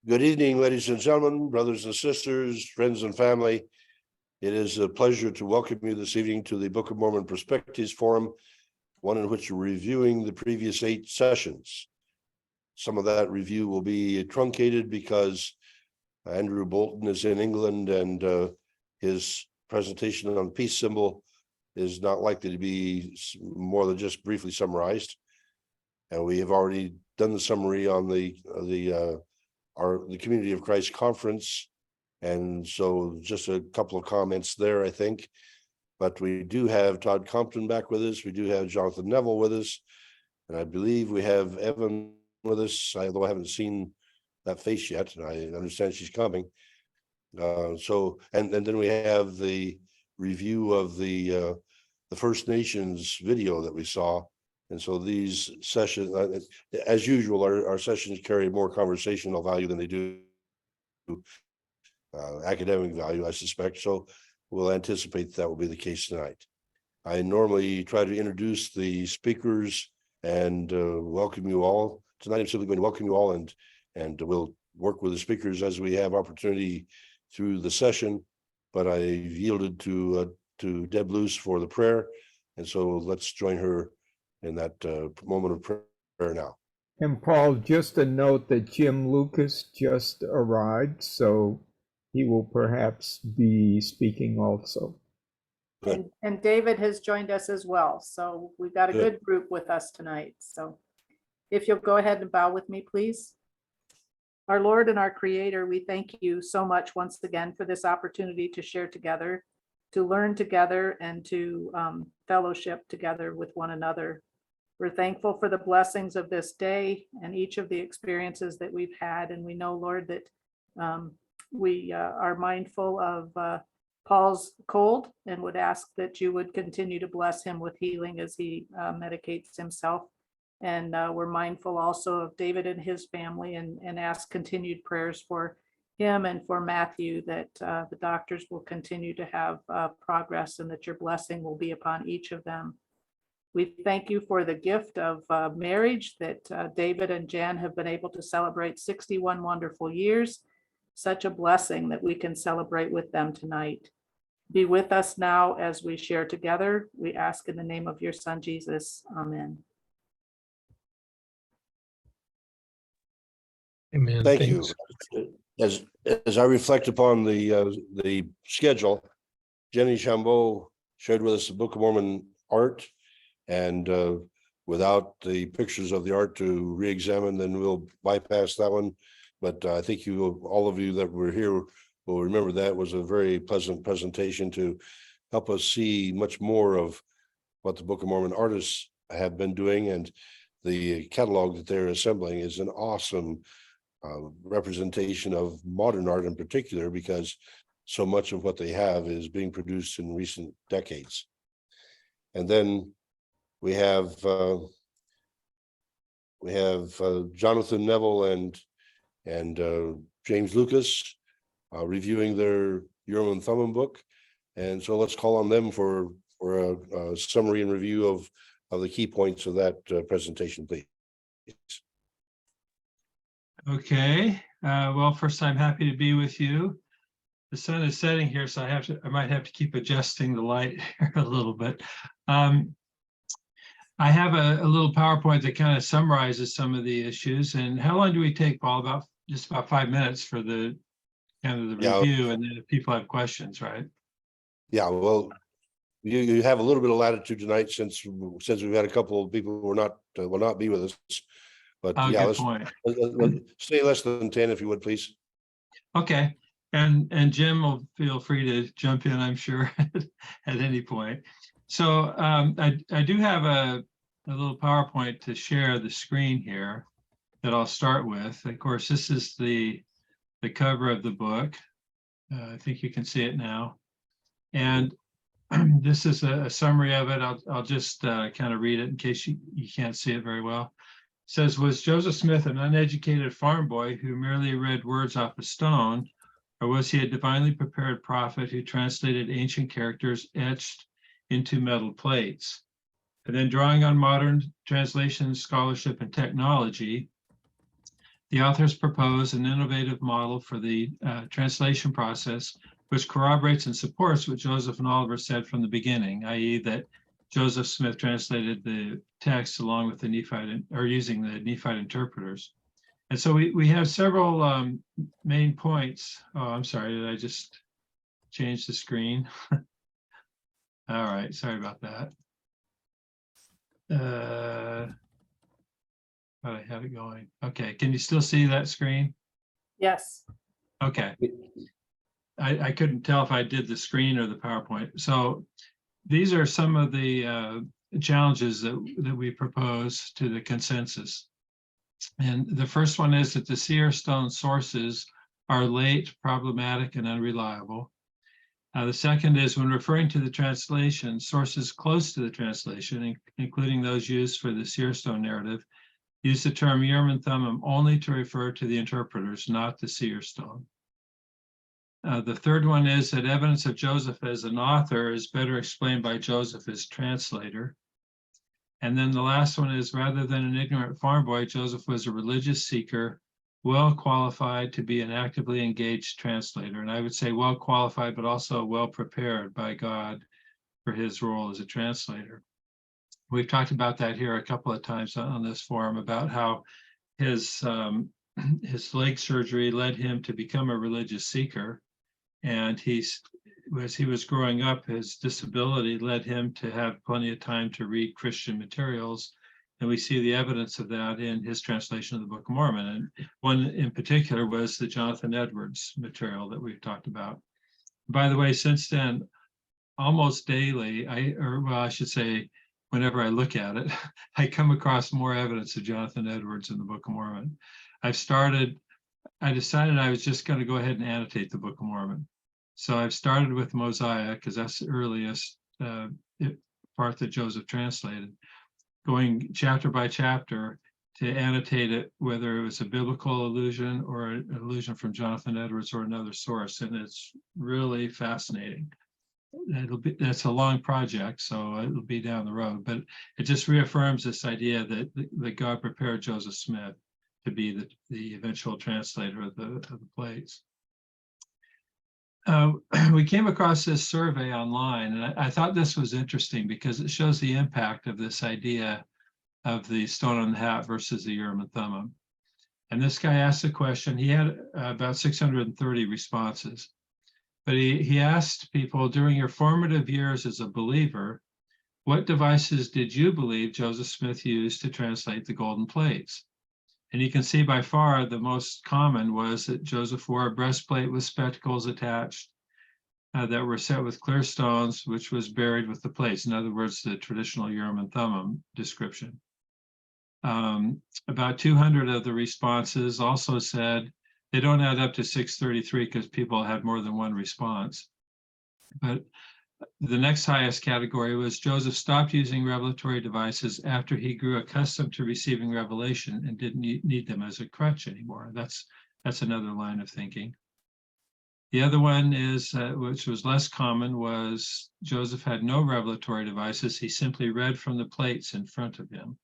Good evening, ladies and gentlemen, brothers and sisters, friends and family. It is a pleasure to welcome you this evening to the Book of Mormon Perspectives Forum, one in which we're reviewing the previous 8 sessions. Some of that review will be truncated because Andrew Bolton is in England and his presentation on the peace symbol is not likely to be more than just briefly summarized. And we have already done the summary on the Community of Christ conference, and so just a couple of comments there, I think. But we do have Todd Compton back with us. We do have Jonathan Neville with us, and I believe we have Evan with us, although I haven't seen that face yet, and I understand she's coming. And then we have the review of the First Nations video that we saw. And so these sessions, as usual, our sessions carry more conversational value than they do academic value, I suspect. So we'll anticipate that will be the case tonight. I normally try to introduce the speakers and welcome you all. Tonight I'm simply going to welcome you all, and we'll work with the speakers as we have opportunity through the session. But I yielded to Deb Luce for the prayer, and so let's join her in that moment of prayer now. And Paul, just a note that Jim Lucas just arrived, so he will perhaps be speaking also. And David has joined us as well. So we've got a good group with us tonight. So if you'll go ahead and bow with me, please. Our Lord and our Creator, we thank you so much once again for this opportunity to share together, to learn together, and to fellowship together with one another. We're thankful for the blessings of this day and each of the experiences that we've had. And we know, Lord, that we are mindful of Paul's cold and would ask that you would continue to bless him with healing as he medicates himself. And we're mindful also of David and his family and ask continued prayers for him and for Matthew, that the doctors will continue to have progress and that your blessing will be upon each of them. We thank you for the gift of marriage that David and Jan have been able to celebrate 61 wonderful years. Such a blessing that we can celebrate with them tonight. Be with us now as we share together. We ask in the name of your Son, Jesus. Amen. Amen. Thank Thanks. you. As I reflect upon the schedule, Jenny Champoux shared with us the Book of Mormon art, and without the pictures of the art to re-examine, then we'll bypass that one. But I think all of you that were here will remember that was a very pleasant presentation to help us see much more of what the Book of Mormon artists have been doing, and the catalog that they're assembling is an awesome representation of modern art in particular, because so much of what they have is being produced in recent decades. And then we have Jonathan Neville and James Lucas reviewing their Urim and Thummim book, and so let's call on them for a summary and review of the key points of that presentation, please. Okay. Well, first, I'm happy to be with you. The sun is setting here, so I might have to keep adjusting the light here a little bit. I have a little PowerPoint that kind of summarizes some of the issues. And how long do we take, Paul? Just about 5 minutes for the kind of the review, and then if people have questions, right? Yeah. Well, you have a little bit of latitude tonight since we've had a couple of people who will not be with us. But good point. Let's stay less than 10, if you would, please. Okay. And Jim will feel free to jump in, I'm sure, at any point. So I do have a little PowerPoint to share the screen here that I'll start with. Of course, this is the cover of the book. I think you can see it now. And this is a summary of it. I'll just kind of read it in case you can't see it very well. It says, was Joseph Smith an uneducated farm boy who merely read words off a stone, or was he a divinely prepared prophet who translated ancient characters etched into metal plates? And then, drawing on modern translation, scholarship, and technology, The authors propose an innovative model for the translation process, which corroborates and supports what Joseph and Oliver said from the beginning, i.e. that Joseph Smith translated the text along with the Nephite, or using the Nephite interpreters. And so we have several main points. Oh, I'm sorry, did I just change the screen? All right, sorry about that. But I have it going. Okay, can you still see that screen? Yes. Okay. I couldn't tell if I did the screen or the PowerPoint. So these are some of the challenges that we propose to the consensus. And the first one is that the seer stone sources are late, problematic, and unreliable. The second is when referring to the translation, sources close to the translation, including those used for the seer stone narrative, use the term Urim and Thummim only to refer to the interpreters, not the seer stone. The third one is that evidence of Joseph as an author is better explained by Joseph as translator. And then the last one is, rather than an ignorant farm boy, Joseph was a religious seeker, well qualified to be an actively engaged translator. And I would say well qualified, but also well prepared by God for his role as a translator. We've talked about that here a couple of times on this forum, about how his leg surgery led him to become a religious seeker. And as he was growing up, his disability led him to have plenty of time to read Christian materials. And we see the evidence of that in his translation of the Book of Mormon. And one in particular was the Jonathan Edwards material that we've talked about. By the way, since then, almost daily, I should say, whenever I look at it, I come across more evidence of Jonathan Edwards in the Book of Mormon. I decided I was just going to go ahead and annotate the Book of Mormon. So I've started with Mosiah, because that's the earliest part that Joseph translated, going chapter by chapter to annotate it, whether it was a biblical allusion or an allusion from Jonathan Edwards or another source. And it's really fascinating. That's a long project, so it'll be down the road, but it just reaffirms this idea that God prepared Joseph Smith to be the eventual translator of the plates. We came across this survey online, and I thought this was interesting because it shows the impact of this idea of the stone on the hat versus the Urim and Thummim. And this guy asked the question. He had about 630 responses. But he asked people, during your formative years as a believer, what devices did you believe Joseph Smith used to translate the golden plates? And you can see by far the most common was that Joseph wore a breastplate with spectacles attached that were set with clear stones, which was buried with the plates. In other words, the traditional Urim and Thummim description. About 200 of the responses also said, they don't add up to 633 because people had more than one response. But the next highest category was Joseph stopped using revelatory devices after he grew accustomed to receiving revelation and didn't need them as a crutch anymore. That's another line of thinking. The other one is, which was less common, was Joseph had no revelatory devices. He simply read from the plates in front of him.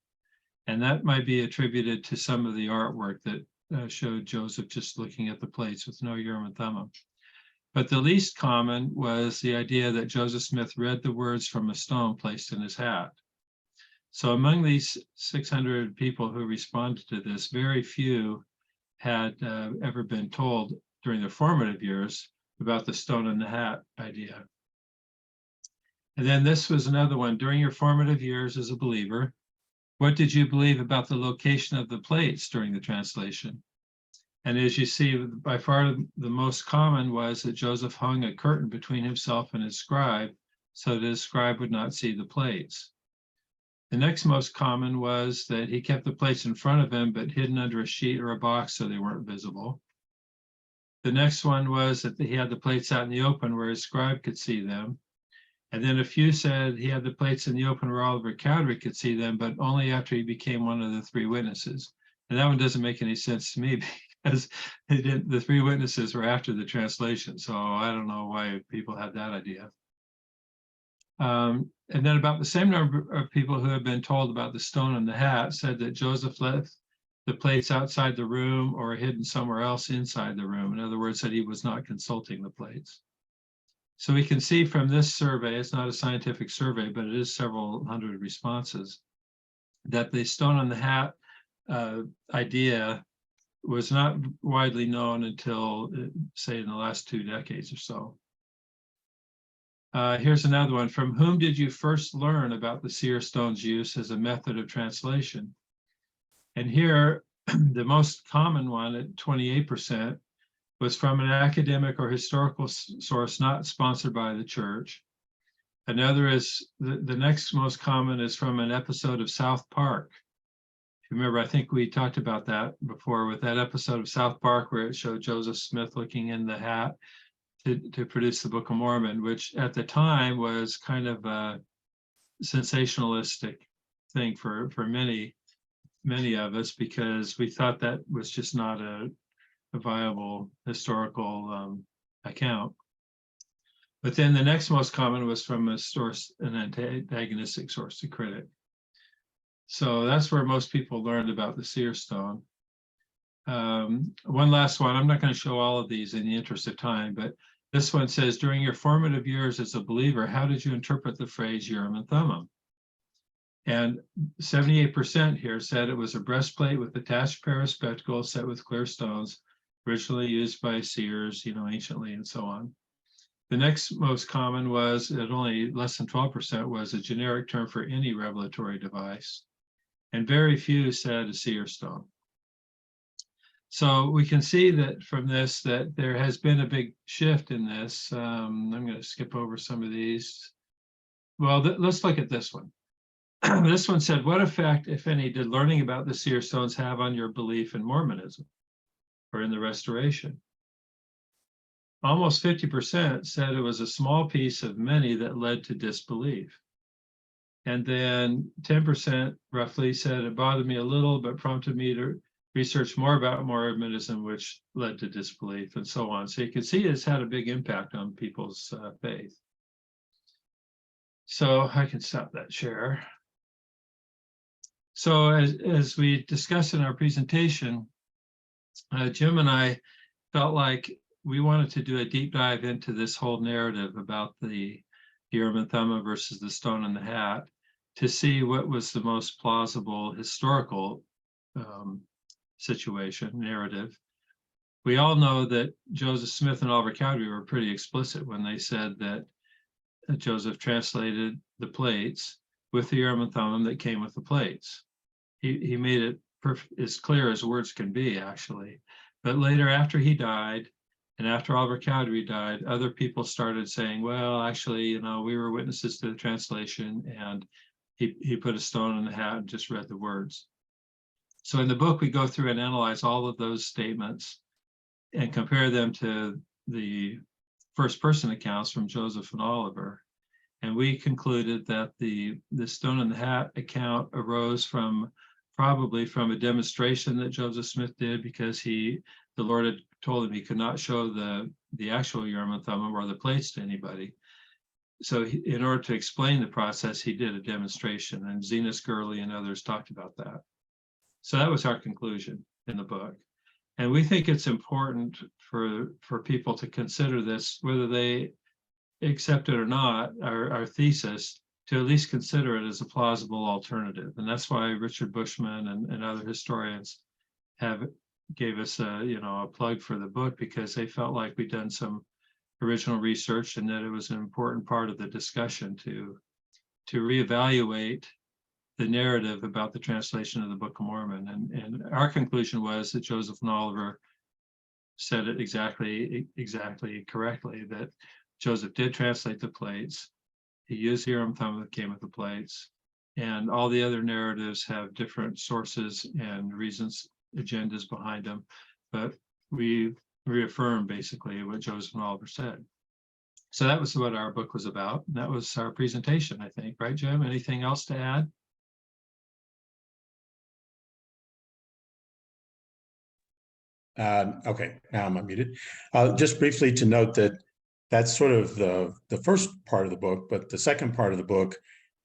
And that might be attributed to some of the artwork that showed Joseph just looking at the plates with no Urim and Thummim. But the least common was the idea that Joseph Smith read the words from a stone placed in his hat. So among these 600 people who responded to this, very few had ever been told during their formative years about the stone in the hat idea. And then this was another one. During your formative years as a believer, what did you believe about the location of the plates during the translation? And as you see, by far the most common was that Joseph hung a curtain between himself and his scribe so that his scribe would not see the plates. The next most common was that he kept the plates in front of him, but hidden under a sheet or a box so they weren't visible. The next one was that he had the plates out in the open where his scribe could see them. And then a few said he had the plates in the open where Oliver Cowdery could see them, but only after he became one of the three witnesses. And that one doesn't make any sense to me because the three witnesses were after the translation. So I don't know why people had that idea. And then about the same number of people who had been told about the stone in the hat said that Joseph left the plates outside the room or hidden somewhere else inside the room. In other words, that he was not consulting the plates. So we can see from this survey, it's not a scientific survey, but it is several hundred responses, that the stone on the hat idea was not widely known until, say, in the last 2 decades or so. Here's another one. From whom did you first learn about the seer stone's use as a method of translation? And here, the most common one at 28% was from an academic or historical source not sponsored by the church. Another is, the next most common is from an episode of South Park. If you remember, I think we talked about that before with that episode of South Park where it showed Joseph Smith looking in the hat to produce the Book of Mormon, which at the time was kind of a sensationalistic thing for many of us, because we thought that was just not a viable historical account. But then the next most common was from a source, an antagonistic source, a critic. So that's where most people learned about the seer stone. One last one. I'm not going to show all of these in the interest of time, but this one says, during your formative years as a believer, how did you interpret the phrase Urim and Thummim? And 78% here said it was a breastplate with attached pair of spectacles set with clear stones, originally used by seers, anciently and so on. The next most common was, at only less than 12%, was a generic term for any revelatory device. And very few said a seer stone. So we can see that from this that there has been a big shift in this. I'm going to skip over some of these. Well, let's look at this one. This one said, what effect, if any, did learning about the seer stones have on your belief in Mormonism or in the restoration? Almost 50% said it was a small piece of many that led to disbelief. And then 10% roughly said it bothered me a little, but prompted me to research more about Mormonism, which led to disbelief, and so on. So you can see it's had a big impact on people's faith. So I can stop that share. So as we discussed in our presentation, Jim and I felt like we wanted to do a deep dive into this whole narrative about the Urim and Thummim versus the stone in the hat to see what was the most plausible historical situation, narrative. We all know that Joseph Smith and Oliver Cowdery were pretty explicit when they said that Joseph translated the plates with the Urim and Thummim that came with the plates. He made it as clear as words can be, actually. But later, after he died, and after Oliver Cowdery died, other people started saying, well, actually, we were witnesses to the translation, and he put a stone in the hat and just read the words. So in the book, we go through and analyze all of those statements and compare them to the first-person accounts from Joseph and Oliver. And we concluded that the stone in the hat account arose probably from a demonstration that Joseph Smith did, because the Lord had told him he could not show the actual Urim and Thummim or the plates to anybody. So in order to explain the process, he did a demonstration, and Zenas Gurley and others talked about that. So that was our conclusion in the book. And we think it's important for people to consider this, whether they accept it or not, our thesis, to at least consider it as a plausible alternative. And that's why Richard Bushman and other historians gave us a plug for the book, because they felt like we'd done some original research and that it was an important part of the discussion to reevaluate the narrative about the translation of the Book of Mormon. And our conclusion was that Joseph and Oliver said it exactly correctly, that Joseph did translate the plates. He used the Urim and Thummim that came with the plates, and all the other narratives have different sources and reasons, agendas behind them. But we reaffirm basically what Joseph and Oliver said. So that was what our book was about. And that was our presentation, I think. Right, Jim? Anything else to add? Okay, now I'm unmuted. Just briefly to note that that's sort of the first part of the book, but the second part of the book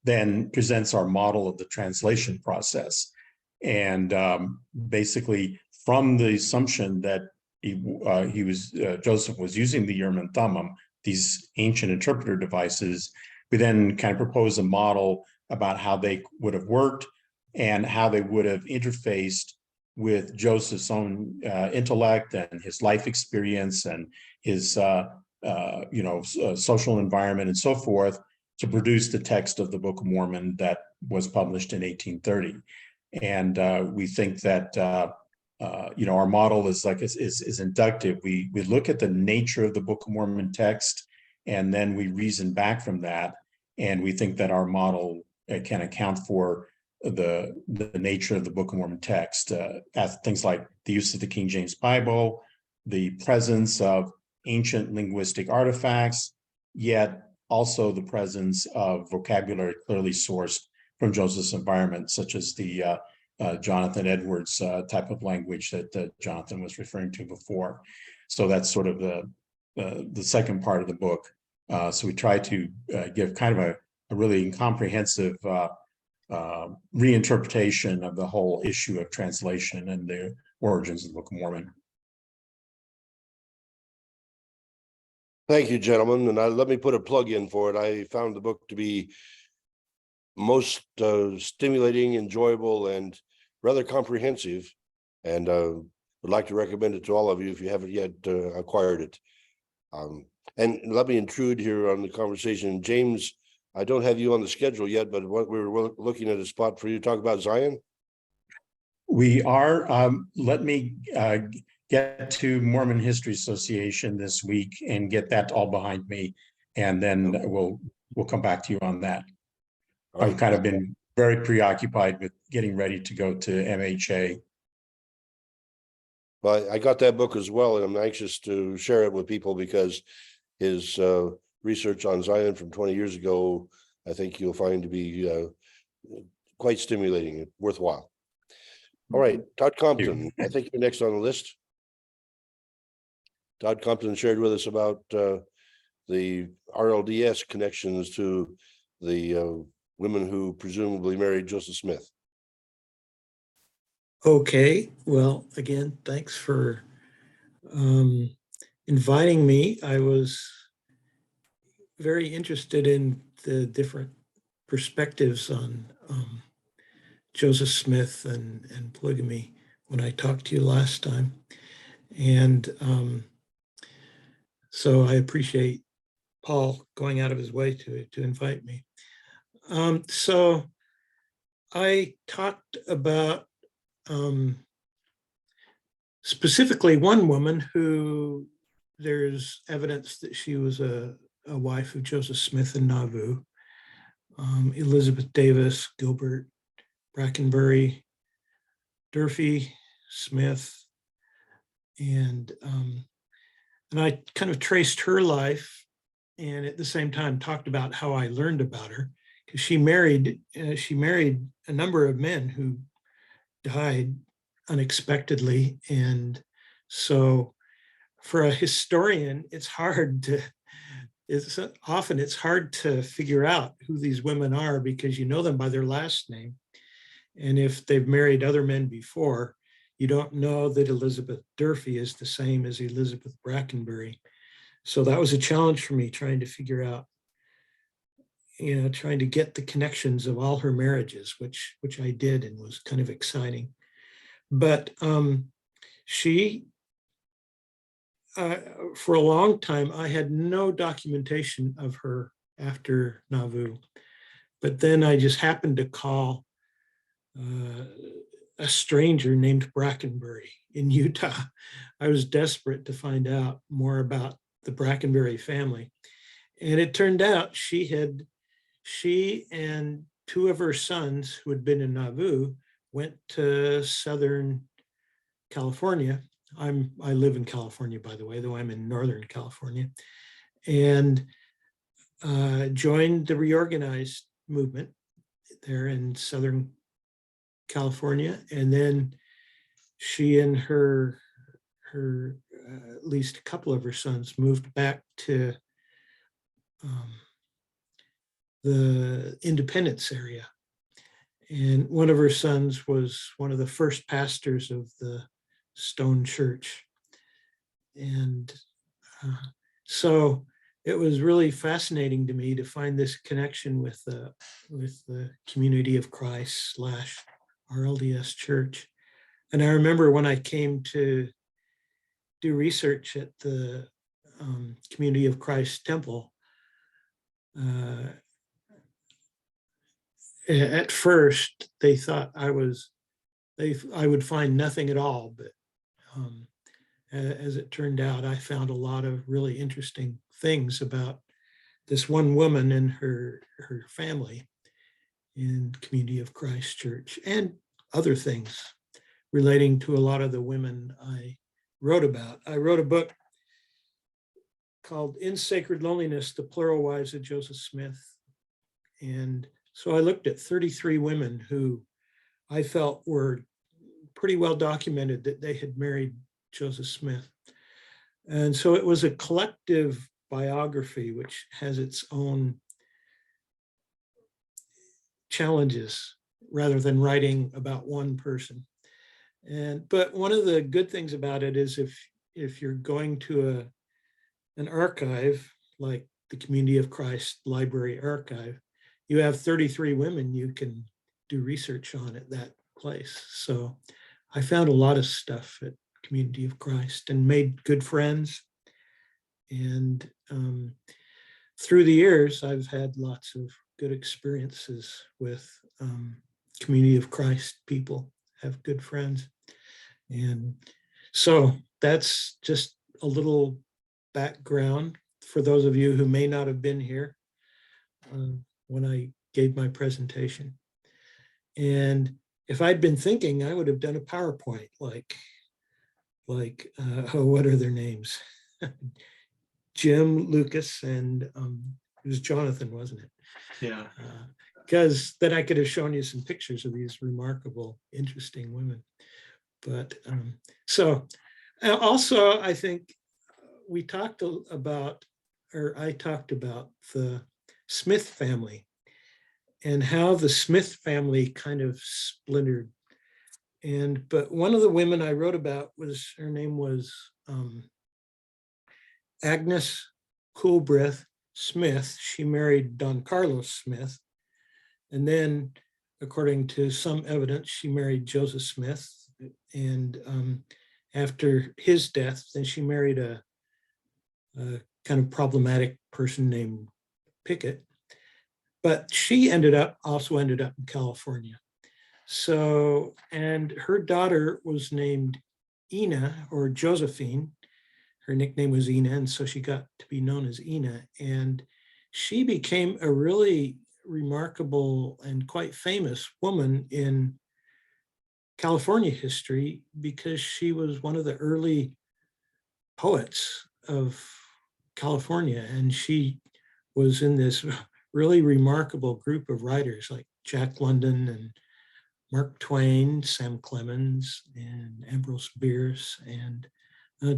then presents our model of the translation process. And basically, from the assumption that Joseph was using the Urim and Thummim, these ancient interpreter devices, we then kind of propose a model about how they would have worked and how they would have interfaced with Joseph's own intellect and his life experience and his social environment and so forth, to produce the text of the Book of Mormon that was published in 1830. And we think that our model is inductive. We look at the nature of the Book of Mormon text, and then we reason back from that. And we think that our model can account for the nature of the Book of Mormon text, as things like the use of the King James Bible, the presence of ancient linguistic artifacts, yet also the presence of vocabulary clearly sourced from Joseph's environment, such as the Jonathan Edwards type of language that Jonathan was referring to before. So that's sort of the second part of the book. So we try to give kind of a really comprehensive reinterpretation of the whole issue of translation and the origins of the Book of Mormon. Thank you, gentlemen. And let me put a plug in for it. I found the book to be most stimulating, enjoyable, and rather comprehensive. And would like to recommend it to all of you if you haven't yet acquired it. And let me intrude here on the conversation. James, I don't have you on the schedule yet, but what we were looking at a spot for you to talk about Zion. We are. Let me get to Mormon History Association this week and get that all behind me, and then we'll come back to you on that. I've kind of been very preoccupied with getting ready to go to MHA. Well, I got that book as well, and I'm anxious to share it with people because his research on Zion from 20 years ago, I think you'll find to be quite stimulating and worthwhile. All right, Todd Compton, I think you're next on the list. Todd Compton shared with us about the RLDS connections to the women who presumably married Joseph Smith. Okay, well, again, thanks for inviting me. I was very interested in the different perspectives on Joseph Smith and polygamy when I talked to you last time. And so I appreciate Paul going out of his way to invite me. So I talked about specifically one woman who there's evidence that she was a wife of Joseph Smith in Nauvoo, Elizabeth Davis, Gilbert, Brackenbury, Durfee, Smith, and I kind of traced her life, and at the same time talked about how I learned about her, because she married a number of men who died unexpectedly, and so for a historian, it's hard to figure out who these women are because you know them by their last name. And if they've married other men before, you don't know that Elizabeth Durfee is the same as Elizabeth Brackenbury. So that was a challenge for me, trying to figure out, trying to get the connections of all her marriages, which I did, and was kind of exciting. But she, for a long time, I had no documentation of her after Nauvoo. But then I just happened to call a stranger named Brackenbury in Utah. I was desperate to find out more about the Brackenbury family. And it turned out she and two of her sons who had been in Nauvoo went to Southern California. I live in California, by the way, though I'm in Northern California, and joined the reorganized movement there in Southern California. And then she and her at least a couple of her sons moved back to the Independence area. And one of her sons was one of the first pastors of the Stone Church. And so it was really fascinating to me to find this connection with the Community of Christ / RLDS Church. And I remember when I came to do research at the Community of Christ Temple, at first they thought I would find nothing at all, but as it turned out, I found a lot of really interesting things about this one woman and her family in Community of Christ Church, and other things relating to a lot of the women I wrote about. I wrote a book called In Sacred Loneliness, The Plural Wives of Joseph Smith. And so I looked at 33 women who I felt were pretty well documented that they had married Joseph Smith. And so it was a collective biography, which has its own challenges rather than writing about one person. But one of the good things about it is if you're going to an archive like the Community of Christ Library Archive, you have 33 women you can do research on at that place. So I found a lot of stuff at Community of Christ and made good friends. And through the years, I've had lots of good experiences with Community of Christ people, have good friends. And so that's just a little background for those of you who may not have been here when I gave my presentation. And if I'd been thinking, I would have done a PowerPoint like what are their names? Jim, Lucas, and it was Jonathan, wasn't it? Yeah. Because then I could have shown you some pictures of these remarkable, interesting women. But so also, I think we talked about, or I talked about the Smith family and how the Smith family kind of splintered. But one of the women I wrote about her name was Agnes Coolbrith Smith. She married Don Carlos Smith. And then, according to some evidence, she married Joseph Smith. And after his death, then she married a kind of problematic person named Pickett. But she also ended up in California. So, and her daughter was named Ina, or Josephine. Her nickname was Ina, and so she got to be known as Ina. And she became a really remarkable and quite famous woman in California history because she was one of the early poets of California. And she was in this really remarkable group of writers like Jack London and Mark Twain, Sam Clemens, and Ambrose Bierce, and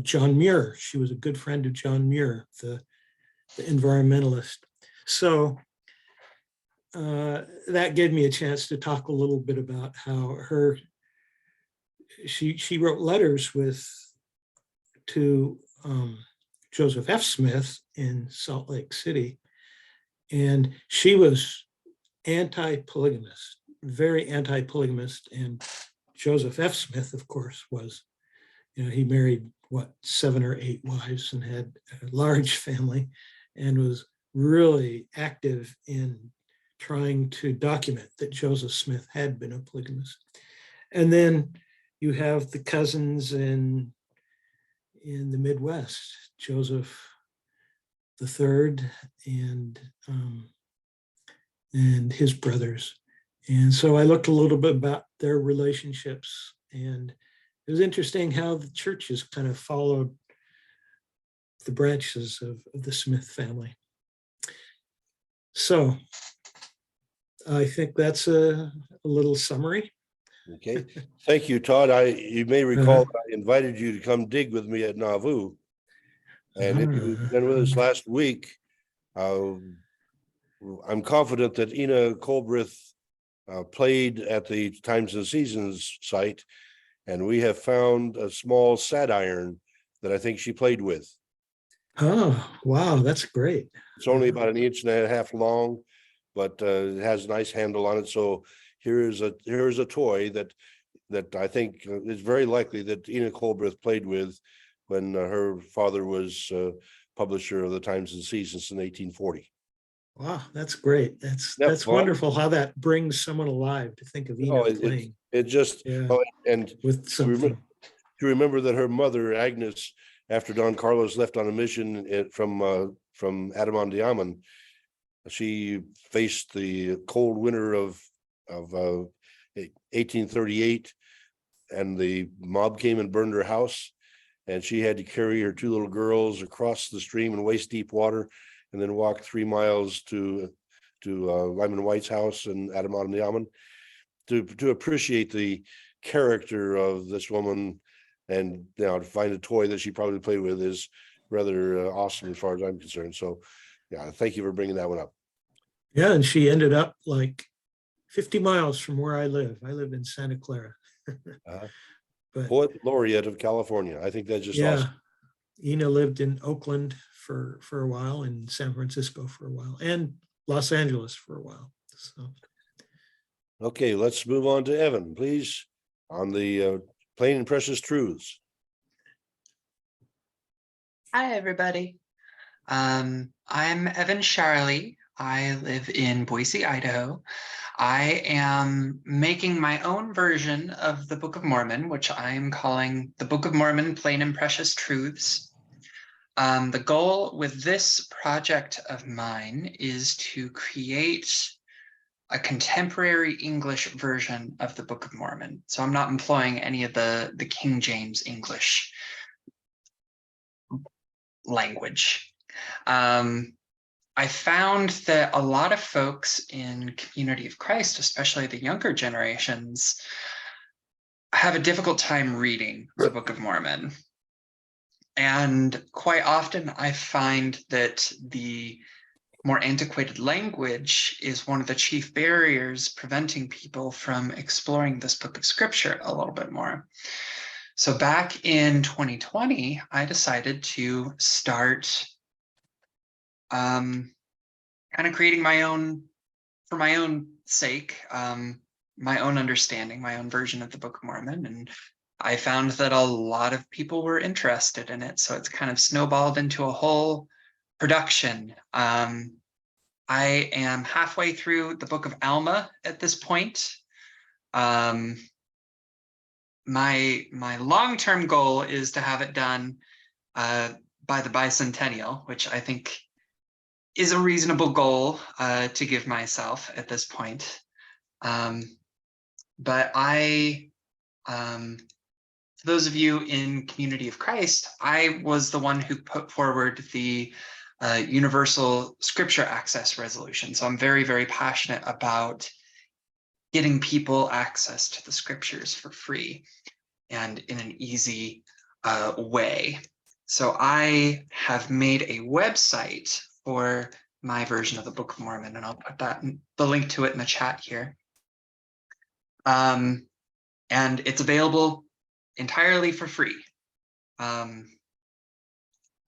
John Muir. She was a good friend of John Muir, the environmentalist. So that gave me a chance to talk a little bit about how she wrote letters to Joseph F. Smith in Salt Lake City. And she was anti-polygamist, very anti-polygamist. And Joseph F. Smith, of course, was, he married, 7 or 8 wives and had a large family and was really active in trying to document that Joseph Smith had been a polygamist. And then you have the cousins in the Midwest, Joseph III and his brothers. And so I looked a little bit about their relationships, and it was interesting how the churches kind of followed the branches of the Smith family. So I think that's a little summary. Okay, thank you, Todd. You may recall that I invited you to come dig with me at Nauvoo. And if you've been with us last week, I'm confident that Ina Coolbrith played at the Times and Seasons site, and we have found a small sad iron that I think she played with. Oh, wow, that's great. It's only about an inch and a half long, but it has a nice handle on it. So here's a toy that I think is very likely that Enoch Holbrooke played with when her father was publisher of the Times and Seasons in 1840. Wow, that's great. That's Yep, that's well, wonderful how that brings someone alive to think of Oh, Enoch playing it just, Yeah. oh, and with to something. remember that her mother, Agnes, after Don Carlos left on a mission from Adamantiaman, she faced the cold winter of 1838, and the mob came and burned her house, and she had to carry her two little girls across the stream in waist deep water, and then walk 3 miles to Lyman White's house in Adamantiaman to appreciate the character of this woman. And to find a toy that she probably played with is rather awesome as far as I'm concerned. So yeah, thank you for bringing that one up. Yeah, and she ended up like 50 miles from where I live. I live in Santa Clara. But Poet laureate of California. I think that's just yeah, awesome. Ina lived in Oakland for a while, and San Francisco for a while, and Los Angeles for a while. So Okay, let's move on to Evan, please, on the Plain and Precious Truths. Hi, everybody. I'm Evan Charlie. I live in Boise, Idaho. I am making my own version of the Book of Mormon, which I'm calling the Book of Mormon, Plain and Precious Truths. The goal with this project of mine is to create a contemporary English version of the Book of Mormon. So I'm not employing any of the King James English language. I found that a lot of folks in Community of Christ, especially the younger generations, have a difficult time reading the Book of Mormon. And quite often I find that the more antiquated language is one of the chief barriers preventing people from exploring this book of scripture a little bit more. So back in 2020, I decided to start kind of creating my own, for my own sake, my own understanding, my own version of the Book of Mormon. And I found that a lot of people were interested in it. So it's kind of snowballed into a whole production. I am halfway through the Book of Alma at this point. My long-term goal is to have it done by the bicentennial, which I think is a reasonable goal to give myself at this point. But for those of you in Community of Christ, I was the one who put forward the Universal Scripture Access Resolution. So I'm very, very passionate about getting people access to the scriptures for free and in an easy way. So I have made a website for my version of the Book of Mormon, and I'll put the link to it in the chat here. And it's available entirely for free.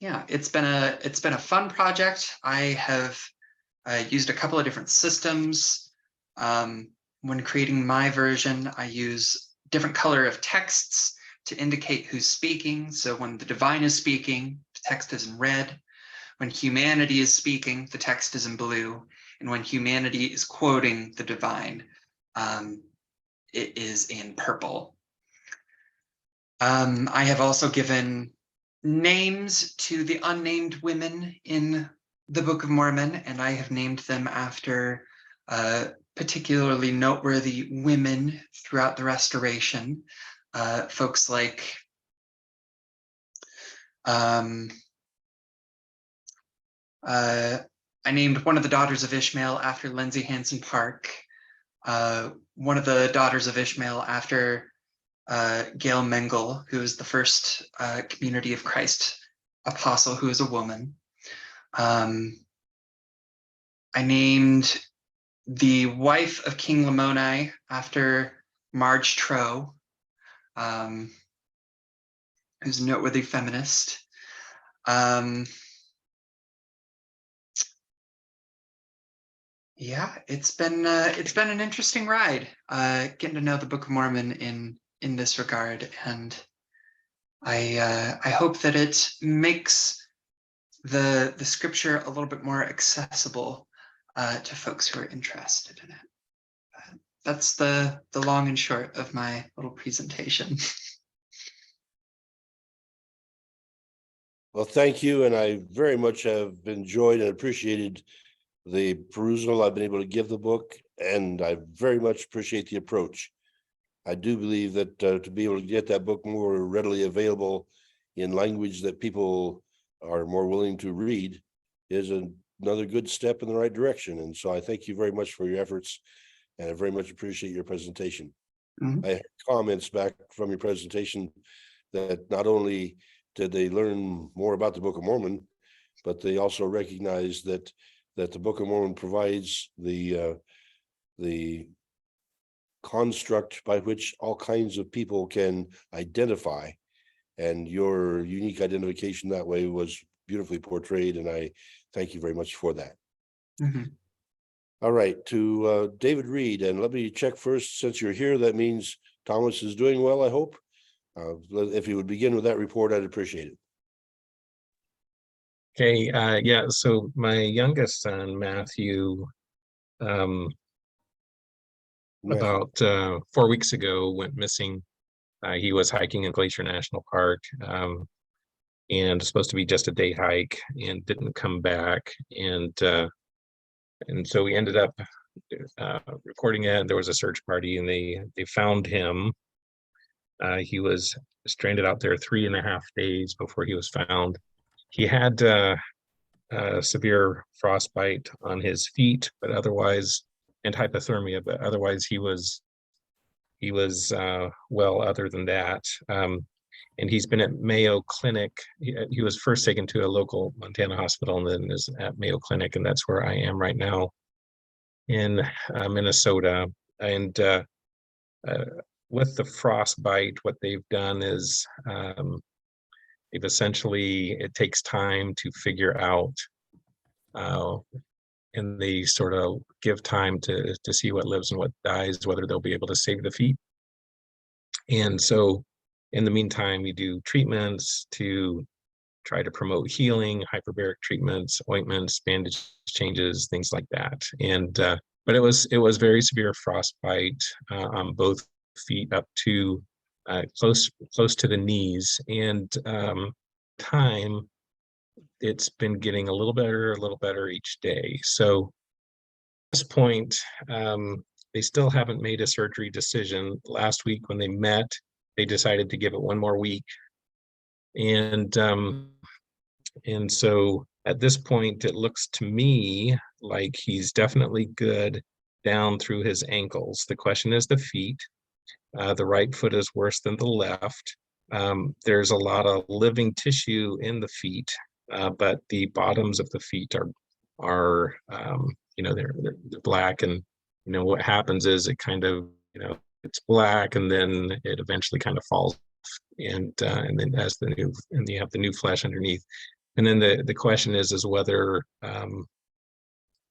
Yeah, it's been a fun project. I have used a couple of different systems. When creating my version, I use different color of texts to indicate who's speaking. So when the divine is speaking, the text is in red. When humanity is speaking, the text is in blue. And when humanity is quoting the divine, it is in purple. I have also given names to the unnamed women in the Book of Mormon, and I have named them after particularly noteworthy women throughout the Restoration. Folks like I named one of the daughters of Ishmael after Lindsay Hansen Park, one of the daughters of Ishmael after Gail Mengel, who is the first Community of Christ apostle who is a woman. I named the wife of King Lamoni after Marge Troe, who's a noteworthy feminist. Yeah, it's been an interesting ride, getting to know the Book of Mormon in this regard, and I hope that it makes the scripture a little bit more accessible to folks who are interested in it. That's the long and short of my little presentation. Well, thank you, and I very much have enjoyed and appreciated the perusal I've been able to give the book, and I very much appreciate the approach. I do believe that to be able to get that book more readily available in language that people are more willing to read is another good step in the right direction. And so I thank you very much for your efforts, and I very much appreciate your presentation. Mhm. I had comments back from your presentation that not only did they learn more about the Book of Mormon, but they also recognize that the Book of Mormon provides the construct by which all kinds of people can identify, and your unique identification that way was beautifully portrayed, and I thank you very much for that. Mhm. All right, to David Reed, and let me check first, since you're here, that means Thomas is doing well, I hope. If you would begin with that report, I'd appreciate it. Okay, yeah, so my youngest son, Matthew, about 4 weeks ago went missing. He was hiking in Glacier National Park, and supposed to be just a day hike, and didn't come back. And so we ended up reporting it. There was a search party, and they found him. He was stranded out there 3.5 days before he was found. He had severe frostbite on his feet, but otherwise, and hypothermia, but otherwise he was well other than that. And he's been at Mayo Clinic. He was first taken to a local Montana hospital and then is at Mayo Clinic, and that's where I am right now in Minnesota. And with the frostbite, what they've done is they've essentially, it takes time to figure out, and they sort of give time to see what lives and what dies, whether they'll be able to save the feet. And so in the meantime, we do treatments to try to promote healing, hyperbaric treatments, ointments, bandage changes, things like that. And but it was very severe frostbite on both feet up to close to the knees. And time, it's been getting a little better each day. So at this point, they still haven't made a surgery decision. Last week when they met, they decided to give it 1 more week. And so at this point, it looks to me like he's definitely good down through his ankles. The question is the feet. The right foot is worse than the left. There's a lot of living tissue in the feet, but the bottoms of the feet are they're black. And what happens is it kind of, it's black, and then it eventually kind of falls, and then as and you have the new flesh underneath. And then the question is whether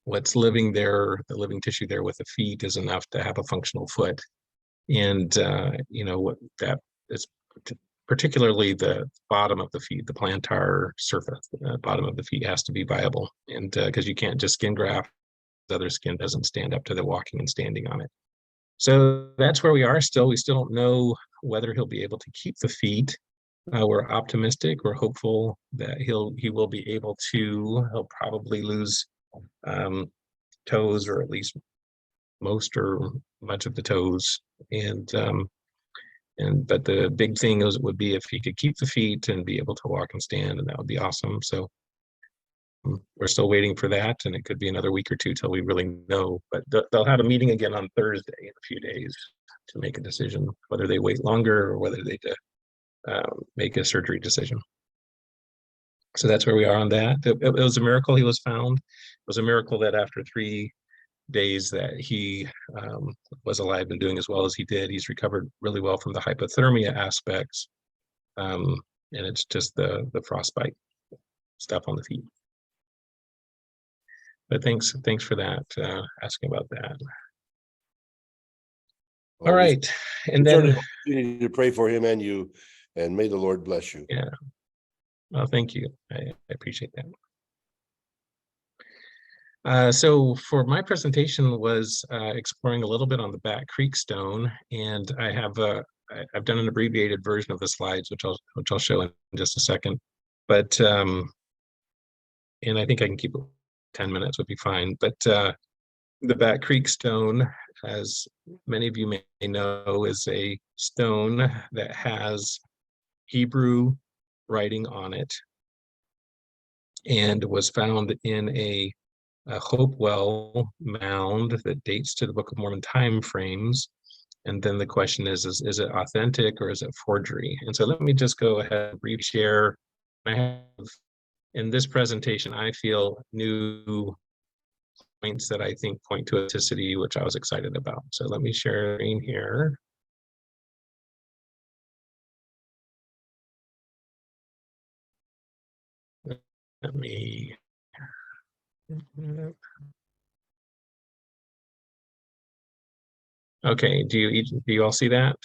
what's living there, the living tissue there with the feet, is enough to have a functional foot. And what that is, particularly the bottom of the feet, the plantar surface, the bottom of the feet has to be viable, and because you can't just skin graft, the other skin doesn't stand up to the walking and standing on it. So that's where we are still. We still don't know whether he'll be able to keep the feet. We're optimistic. We're hopeful that he will be able to. He'll probably lose toes, or at least most or much of the toes. But the big thing would be if he could keep the feet and be able to walk and stand, and that would be awesome. So we're still waiting for that, and it could be another week or two till we really know. But they'll have a meeting again on Thursday in a few days to make a decision whether they wait longer or whether they make a surgery decision. So that's where we are on that. It was a miracle he was found. It was a miracle that after 3 days that he was alive and doing as well as he did. He's recovered really well from the hypothermia aspects. And it's just the frostbite stuff on the feet. But thanks for that, asking about that. All right, and then You to pray for him and you, and may the Lord bless you. yeah, well, thank you. I appreciate that. So for my presentation was exploring a little bit on the Bat Creek stone, and I've done an abbreviated version of the slides, which I'll show in just a second. But and I think I can keep it 10 minutes would be fine. But the Bat Creek stone, as many of you may know, is a stone that has Hebrew writing on it and was found in a Hopewell mound that dates to the Book of Mormon time frames. And then the question is it authentic or is it forgery? And so let me just go ahead and brief share. I have in this presentation, I feel new points that I think point to authenticity, which I was excited about. So let me share screen here. Let me. Okay, do you all see that?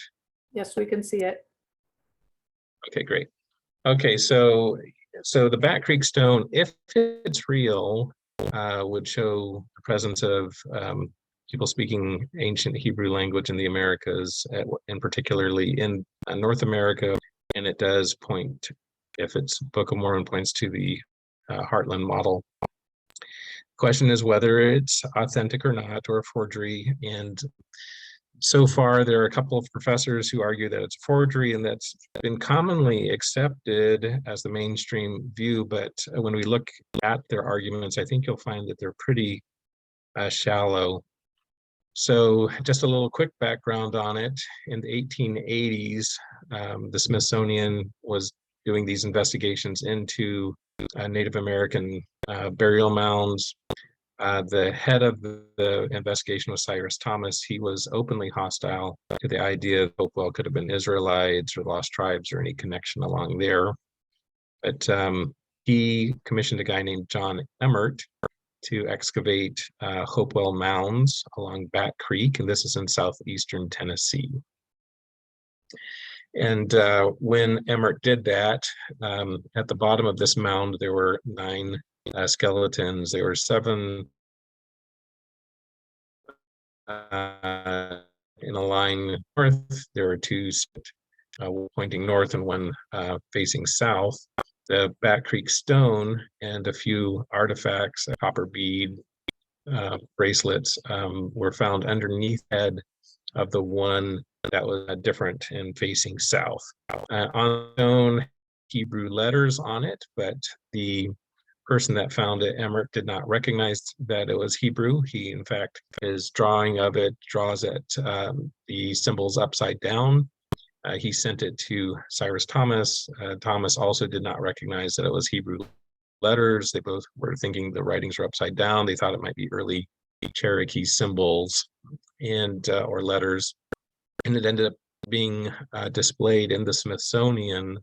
Yes, we can see it. Okay, great. Okay, so the Bat Creek stone, if it's real, would show the presence of people speaking ancient Hebrew language in the Americas, and particularly in North America. And it does point, if it's Book of Mormon, points to the Heartland model. Question is whether it's authentic or not, or a forgery. And so far, there are a couple of professors who argue that it's forgery, and that's been commonly accepted as the mainstream view. But when we look at their arguments, I think you'll find that they're pretty shallow. So just a little quick background on it. In the 1880s, the Smithsonian was doing these investigations into Native American burial mounds. The head of the investigation was Cyrus Thomas. He was openly hostile to the idea that Hopewell could have been Israelites or lost tribes or any connection along there. But he commissioned a guy named John Emmert to excavate Hopewell mounds along Bat Creek, and this is in southeastern Tennessee. And when Emmert did that, at the bottom of this mound, there were 9 skeletons. There were 7 in a line north. There were 2 pointing north and 1 facing south. The Bat Creek stone and a few artifacts, a copper bead, bracelets, were found underneath the head of the one that was different and facing south. On its own, Hebrew letters on it, but the person that found it, Emmert, did not recognize that it was Hebrew. He, in fact, his drawing of it draws it the symbols upside down. He sent it to Cyrus Thomas. Thomas also did not recognize that it was Hebrew letters. They both were thinking the writings were upside down. They thought it might be early Cherokee symbols and or letters. And it ended up being displayed in the Smithsonian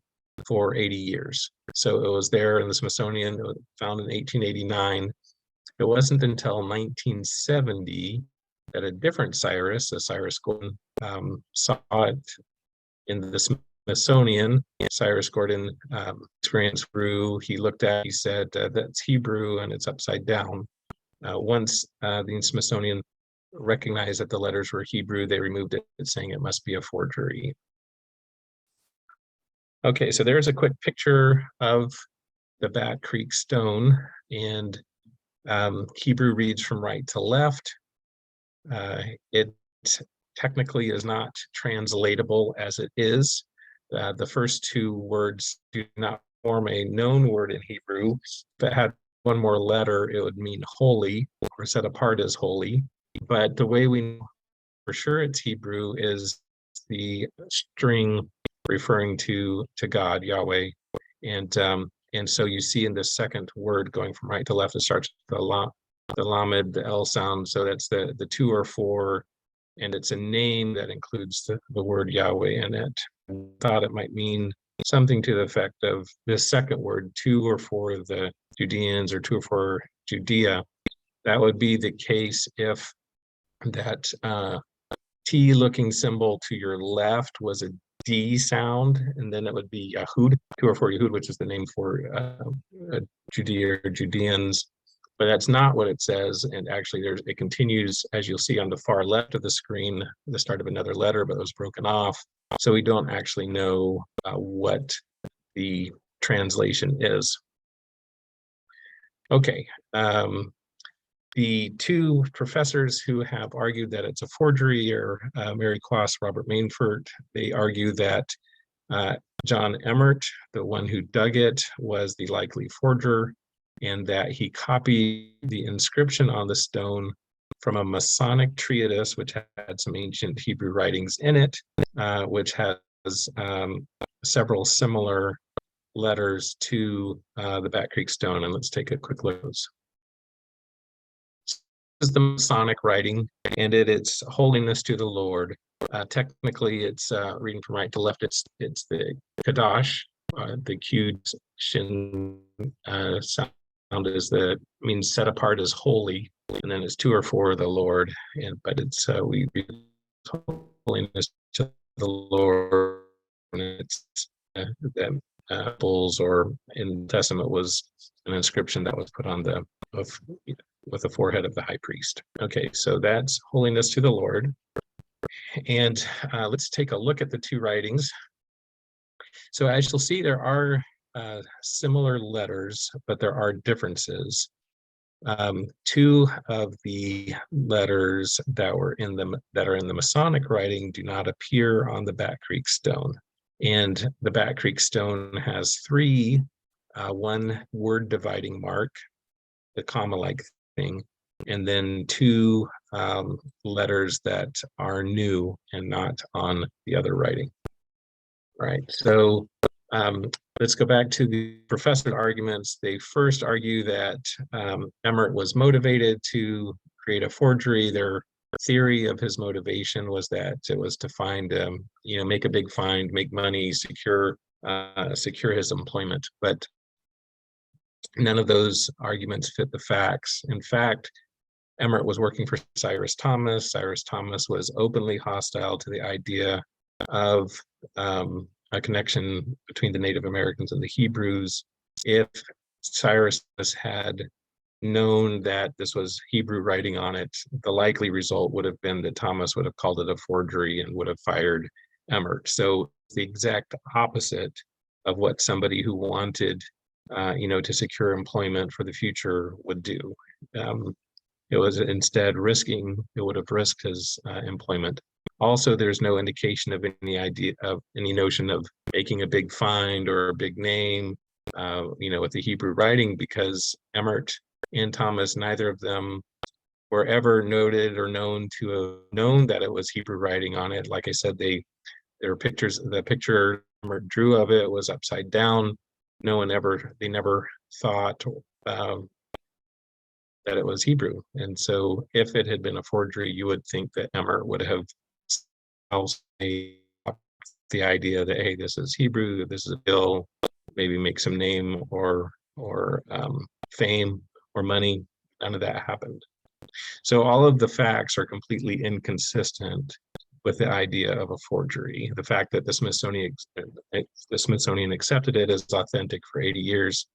for 80 years. So it was there in the Smithsonian, found in 1889. It wasn't until 1970 that a different Cyrus, Cyrus Gordon, saw it in the Smithsonian. Cyrus Gordon experience grew. He looked at it, he said, that's Hebrew and it's upside down. Once the Smithsonian recognized that the letters were Hebrew, they removed it, saying it must be a forgery. Okay, so there's a quick picture of the Bat Creek stone, and Hebrew reads from right to left. It technically is not translatable as it is. The first 2 words do not form a known word in Hebrew. If it had 1 more letter, it would mean holy or set apart as holy. But the way we know for sure it's Hebrew is the string referring to God, Yahweh. And so you see in the second word going from right to left, it starts with the Lamed, the L sound. So that's the 2 or 4, and it's a name that includes the word Yahweh in it. I thought it might mean something to the effect of this second word, 2 or 4 of the Judeans, or 2 or 4 Judea. That would be the case if that T looking symbol to your left was a D sound, and then it would be Yahud, 2 or 4 Yahud, which is the name for Judea or Judeans. But that's not what it says. And actually it continues, as you'll see on the far left of the screen, the start of another letter, but it was broken off. So we don't actually know what the translation is. Okay. The 2 professors who have argued that it's a forgery are Mary Quass, Robert Mainfort. They argue that John Emmert, the one who dug it, was the likely forger, and that he copied the inscription on the stone from a Masonic treatise, which had some ancient Hebrew writings in it, which has several similar letters to the Bat Creek Stone. And let's take a quick look at those. This is the Masonic writing, and it's holiness to the Lord. Technically, it's reading from right to left. It's the Kadash, the Q shin sound is means set apart as holy, and then it's 2 or 4 the Lord. But it's we read holiness to the Lord, and it's the bulls, or in the Testament was an inscription that was put on with the forehead of the high priest. Okay, so that's holiness to the Lord. And let's take a look at the 2 writings. So as you'll see, there are similar letters, but there are differences. 2 of the letters that are in the Masonic writing do not appear on the Bat Creek Stone. And the Bat Creek Stone has 3, 1 word dividing mark, the comma-like thing, and then 2 letters that are new and not on the other writing. Right, so let's go back to the professor arguments. They first argue that Emmert was motivated to create a forgery. Their theory of his motivation was that it was to find, make a big find, make money, secure his employment. But none of those arguments fit the facts. In fact, Emmert was working for Cyrus Thomas. Cyrus Thomas was openly hostile to the idea of a connection between the Native Americans and the Hebrews. If Cyrus had known that this was Hebrew writing on it, the likely result would have been that Thomas would have called it a forgery and would have fired Emmert. So the exact opposite of what somebody who wanted to secure employment for the future would do. It was instead it would have risked his employment. Also, there's no indication of any notion of making a big find or a big name, with the Hebrew writing, because Emmert and Thomas, neither of them were ever noted or known to have known that it was Hebrew writing on it. Like I said, there were pictures. The picture Emmert drew of it was upside down. They never thought that it was Hebrew. And so if it had been a forgery, you would think that Emmert would have the idea that, hey, this is Hebrew, this is a bill, maybe make some name or fame or money. None of that happened. So all of the facts are completely inconsistent with the idea of a forgery. The fact that the Smithsonian accepted it as authentic for 80 years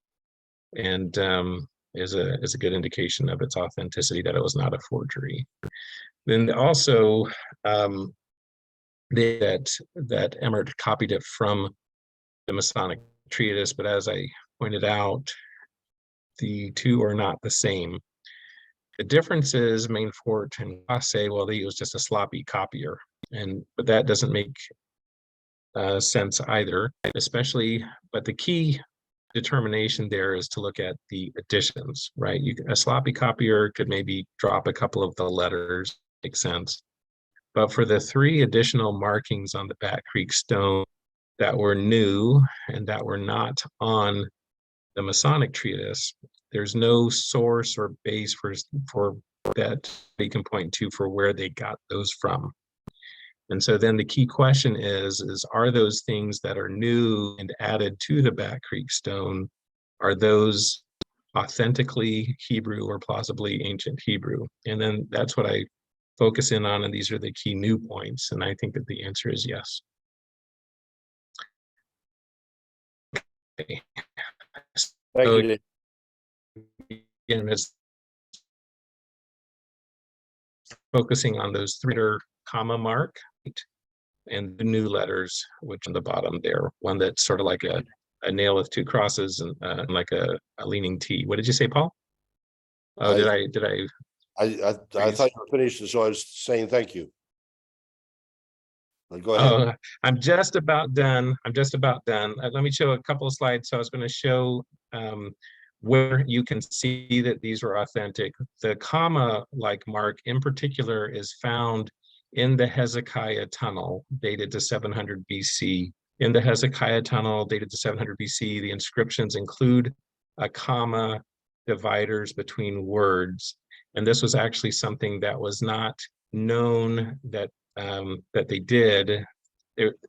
and is a good indication of its authenticity, that it was not a forgery. Then also that Emmert copied it from the Masonic treatise, but as I pointed out, the 2 are not the same. The difference is Mainfort and Quass say, well, he was just a sloppy copier, but that doesn't make sense either, but the key determination there is to look at the additions, right? A sloppy copier could maybe drop a couple of the letters, makes sense. But for the 3 additional markings on the Bat Creek Stone that were new and that were not on the Masonic treatise, there's no source or base for that we can point to for where they got those from. And so then the key question is are those things that are new and added to the Back Creek stone, are those authentically Hebrew or plausibly ancient Hebrew? And then that's what I focus in on, and these are the key new points. And I think that the answer is yes. Okay. Thank So you, Dave. again, it's focusing on those three comma mark and the new letters, which on the bottom there, one that's sort of like a nail with two crosses and like a leaning T. What did you say, Paul? Oh, did I I thought you were finished, so I was saying thank you. Go ahead. Oh, I'm just about done. I'm just about done. Let me show a couple of slides. So I was going to show where you can see that these were authentic. The comma-like mark in particular is found in the Hezekiah tunnel, dated to 700 BC. In the Hezekiah tunnel, dated to 700 BC, the inscriptions include a comma dividers between words. And this was actually something that was not known that they did.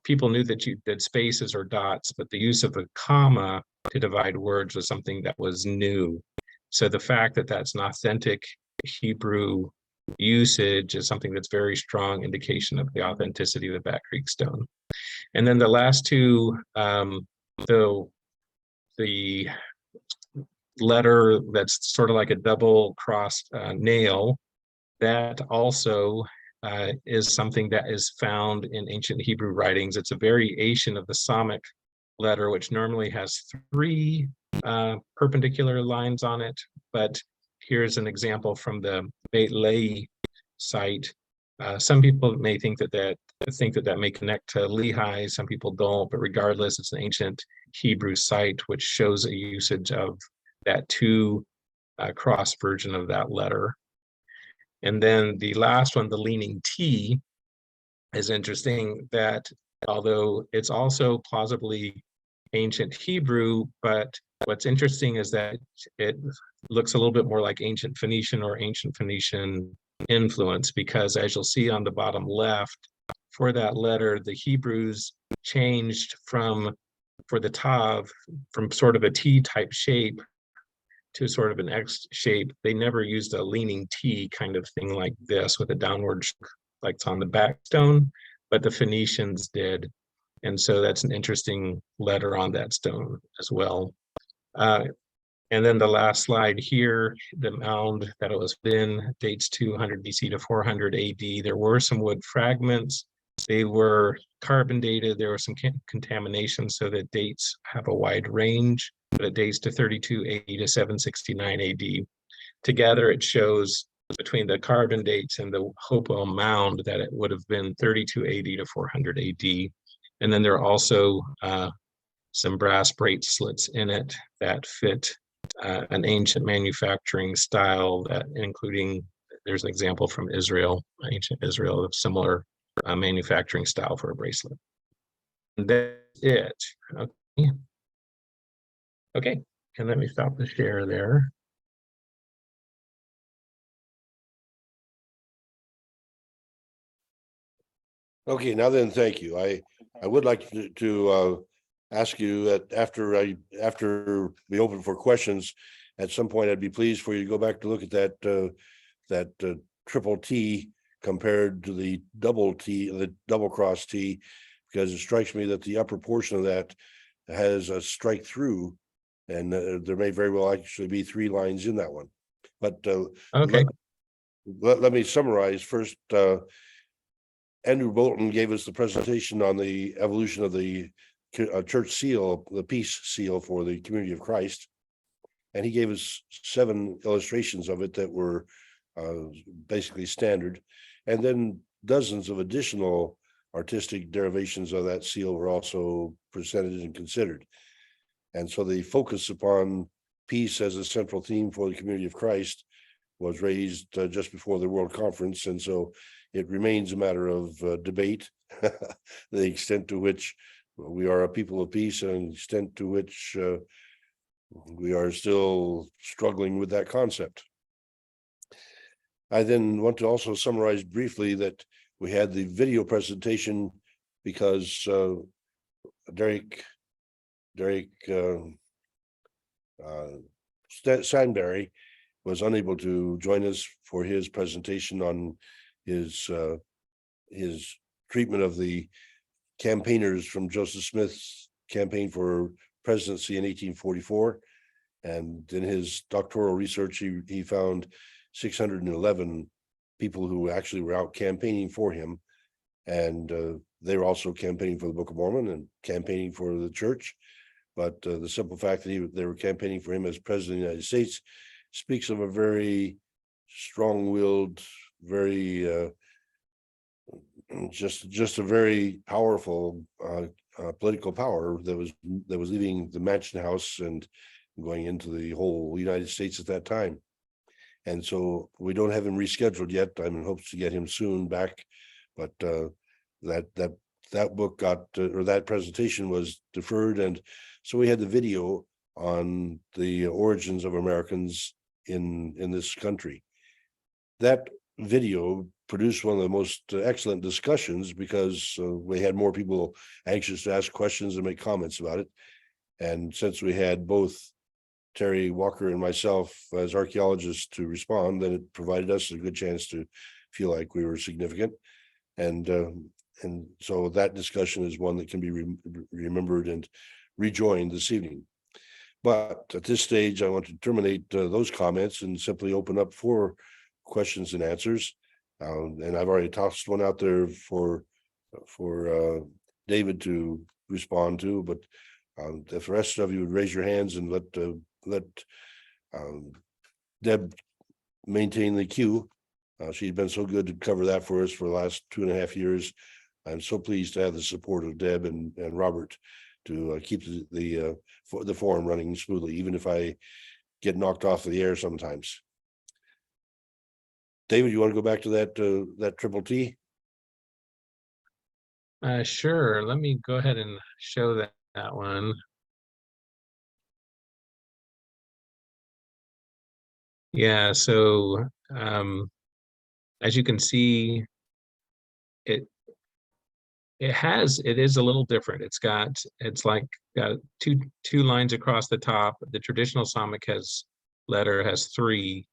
People knew that you did spaces or dots, but the use of a comma to divide words was something that was new. So the fact that that's an authentic Hebrew usage is something that's very strong indication of the authenticity of the Back Creek stone. And then the last two, the letter that's sort of like a double crossed nail, that also is something that is found in ancient Hebrew writings. It's a variation of the Samic letter, which normally has three perpendicular lines on it. But here's an example from the Beit Lehi site. Some people may think that may connect to Lehi. Some people don't, but regardless, it's an ancient Hebrew site which shows a usage of that two cross version of that letter. And then the last one, the leaning T, is interesting that although it's also plausibly ancient Hebrew, but what's interesting is that it looks a little bit more like ancient Phoenician or ancient Phoenician influence, because as you'll see on the bottom left, for that letter, the Hebrews changed for the Tav, from sort of a T type shape to sort of an X shape. They never used a leaning T kind of thing like this with a downward like it's on the back stone, but the Phoenicians did. And so that's an interesting letter on that stone as well. And then the last slide here, the mound that it was in dates 200 BC to 400 AD. There were some wood fragments. They were carbon dated. There was some contamination, so the dates have a wide range, but it dates to 32 AD to 769 AD. Together, it shows between the carbon dates and the Hopewell mound that it would have been 32 AD to 400 AD. And then there are also some brass bracelets in it that fit an ancient manufacturing style, that including, there's an example from Israel, ancient Israel, of similar manufacturing style for a bracelet. And that's it. Okay. Okay, and let me stop the share there. Okay, now then, thank you. I would like to ask you that after we open for questions, at some point, I'd be pleased for you to go back to look at that triple T compared to the double T, the double cross T, because it strikes me that the upper portion of that has a strike through, and there may very well actually be three lines in that one. But Okay. Let me summarize first. Andrew Bolton gave us the presentation on the evolution of the church seal, the peace seal for the Community of Christ. And he gave us 7 illustrations of it that were basically standard. And then dozens of additional artistic derivations of that seal were also presented and considered. And so the focus upon peace as a central theme for the Community of Christ was raised just before the World Conference. And so it remains a matter of debate, the extent to which we are a people of peace and the extent to which we are still struggling with that concept. I then want to also summarize briefly that we had the video presentation because Derek Sansbury was unable to join us for his presentation on his treatment of the campaigners from Joseph Smith's campaign for presidency in 1844. And in his doctoral research, he found 611 people who actually were out campaigning for him. And they were also campaigning for the Book of Mormon and campaigning for the church. But the simple fact that they were campaigning for him as president of the United States speaks of a very strong-willed, very just a very powerful political power that was leaving the Mansion House and going into the whole United States at that time. And so we don't have him rescheduled yet. I'm in hopes to get him soon back, but that book got or that presentation was deferred, and so we had the video on the origins of Americans in this country. That video produced one of the most excellent discussions because we had more people anxious to ask questions and make comments about it. And since we had both Terry Walker and myself as archaeologists to respond, then it provided us a good chance to feel like we were significant. And so that discussion is one that can be remembered and rejoined this evening. But at this stage, I want to terminate those comments and simply open up for questions and answers. And I've already tossed one out there for David to respond to, but if the rest of you would raise your hands and let Deb maintain the queue. She's been so good to cover that for us for the last 2.5 years. I'm so pleased to have the support of Deb and Robert to keep the forum running smoothly, even if I get knocked off the air sometimes. David, you want to go back to that triple T? Sure. Let me go ahead and show that one. Yeah, so as you can see, it is a little different. It's like got two lines across the top. The traditional Psalmic letter has 3,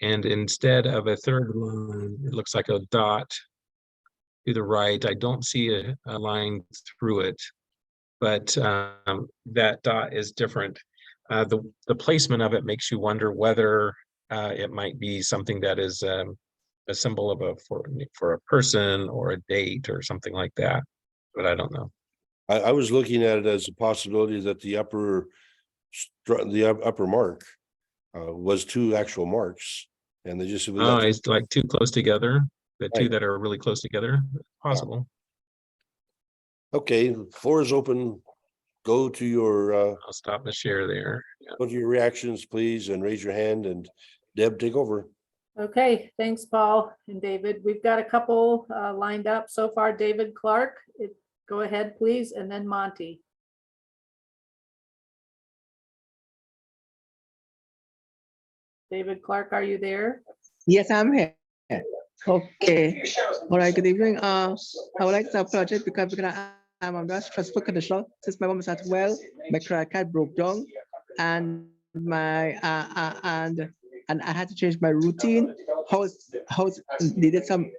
and instead of a third line, it looks like a dot to the right. I don't see a line through it, but that dot is different. The placement of it makes you wonder whether it might be something that is a symbol of for a person or a date or something like that, but I don't know. I was looking at it as a possibility that the upper mark was 2 actual marks, and they just It's like too close together. The two Right. that are really close together, possible. Okay, the floor is open. Go to your I'll stop the share there. Yeah. go to your reactions, please, and raise your hand. And Deb, take over. Okay, thanks, Paul and David. We've got a couple lined up so far. David Clark, go ahead, please, and then Monty. David Clark, are you there? Yes, I'm here. Okay. All right, good evening. I would like to apologize because I'm under stressful condition since my mom is not well. My credit card broke down, and my and I had to change my routine. House needed some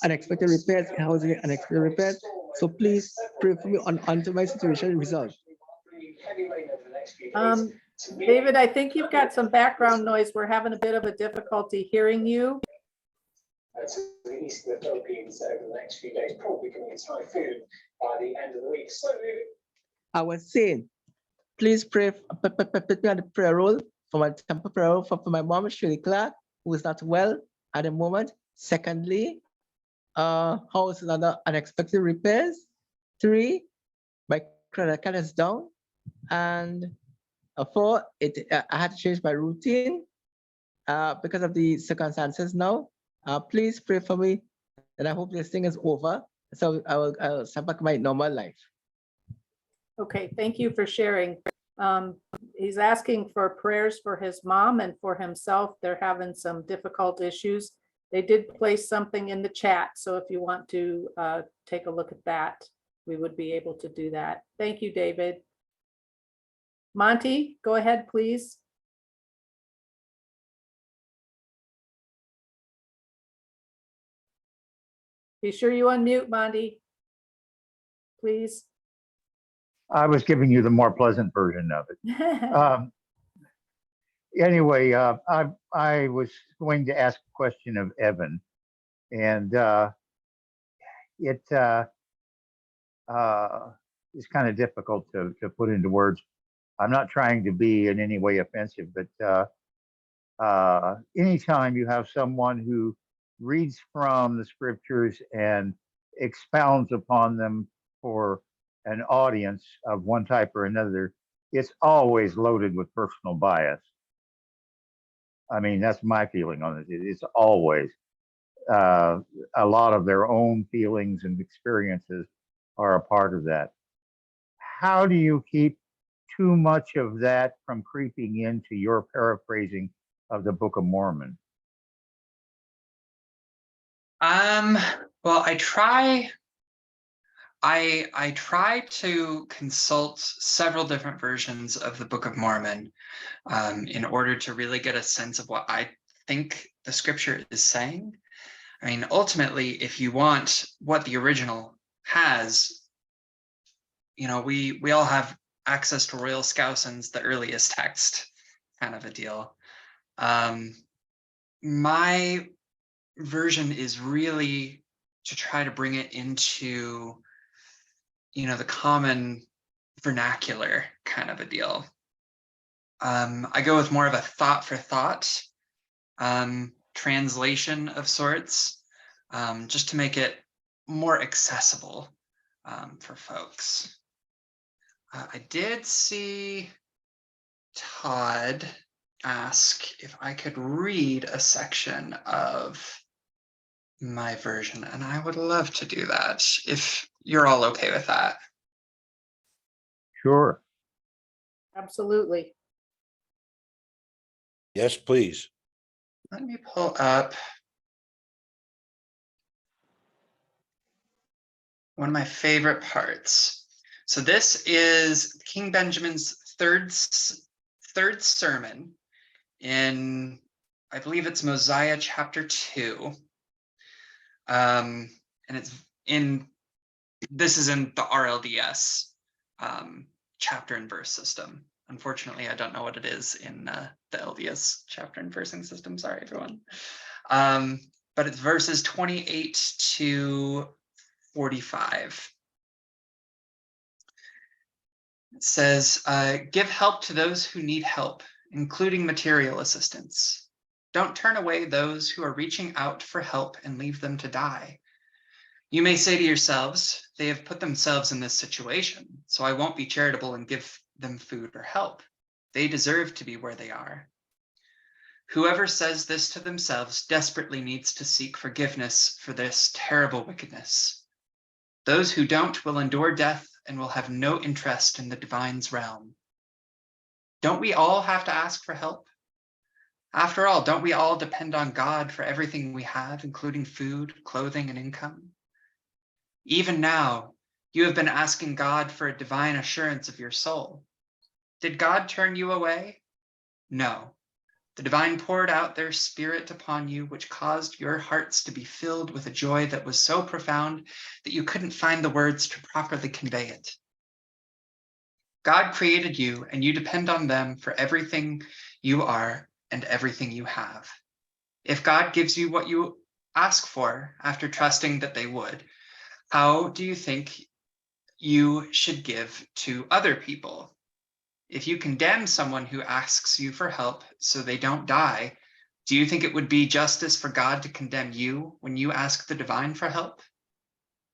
unexpected repairs. Housing unexpected repairs. So please pray for me until my situation resolved. David, I think you've got some background noise. We're having a bit of a difficulty hearing you. I was saying, please pray, put me on the prayer roll for my temple prayer roll for my mom, Shirley Clark, who is not well at the moment. Secondly, house is under unexpected repairs. 3, my credit card is down. And 4, I had to change my routine because of the circumstances now. Please pray for me, and I hope this thing is over, so I'll step back to my normal life. Okay, thank you for sharing. He's asking for prayers for his mom and for himself. They're having some difficult issues. They did place something in the chat, so if you want to take a look at that, we would be able to do that. Thank you, David. Monty, go ahead, please. Be sure you unmute, Monty. Please. I was giving you the more pleasant version of it. Anyway, I was going to ask a question of Evan, and it is kind of difficult to put into words. I'm not trying to be in any way offensive, but anytime you have someone who reads from the scriptures and expounds upon them for an audience of one type or another, it's always loaded with personal bias. I mean, that's my feeling on it. It's always a lot of their own feelings and experiences are a part of that. How do you keep too much of that from creeping into your paraphrasing of the Book of Mormon? Well, I try to consult several different versions of the Book of Mormon in order to really get a sense of what I think the scripture is saying. I mean, ultimately, if you want what the original has, you know, we all have access to Royal Scouson's, the earliest text, kind of a deal. My version is really to try to bring it into, you know, the common vernacular kind of a deal. I go with more of a thought for thought translation of sorts, just to make it more accessible for folks. I did see Todd ask if I could read a section of my version, and I would love to do that if you're all okay with that. Sure. Absolutely. Yes, please. Let me pull up one of my favorite parts. So this is King Benjamin's third sermon in, I believe it's Mosiah chapter 2. And this is in the RLDS chapter and verse system. Unfortunately, I don't know what it is in the LDS chapter and versing system. Sorry, everyone. But it's verses 28 to 45. It says, give help to those who need help, including material assistance. Don't turn away those who are reaching out for help and leave them to die. You may say to yourselves, they have put themselves in this situation, so I won't be charitable and give them food or help. They deserve to be where they are. Whoever says this to themselves desperately needs to seek forgiveness for this terrible wickedness. Those who don't will endure death and will have no interest in the divine's realm. Don't we all have to ask for help? After all, don't we all depend on God for everything we have, including food, clothing, and income? Even now, you have been asking God for a divine assurance of your soul. Did God turn you away? No. The divine poured out their spirit upon you, which caused your hearts to be filled with a joy that was so profound that you couldn't find the words to properly convey it. God created you, and you depend on them for everything you are and everything you have. If God gives you what you ask for after trusting that they would, how do you think you should give to other people? If you condemn someone who asks you for help so they don't die, do you think it would be justice for God to condemn you when you ask the divine for help?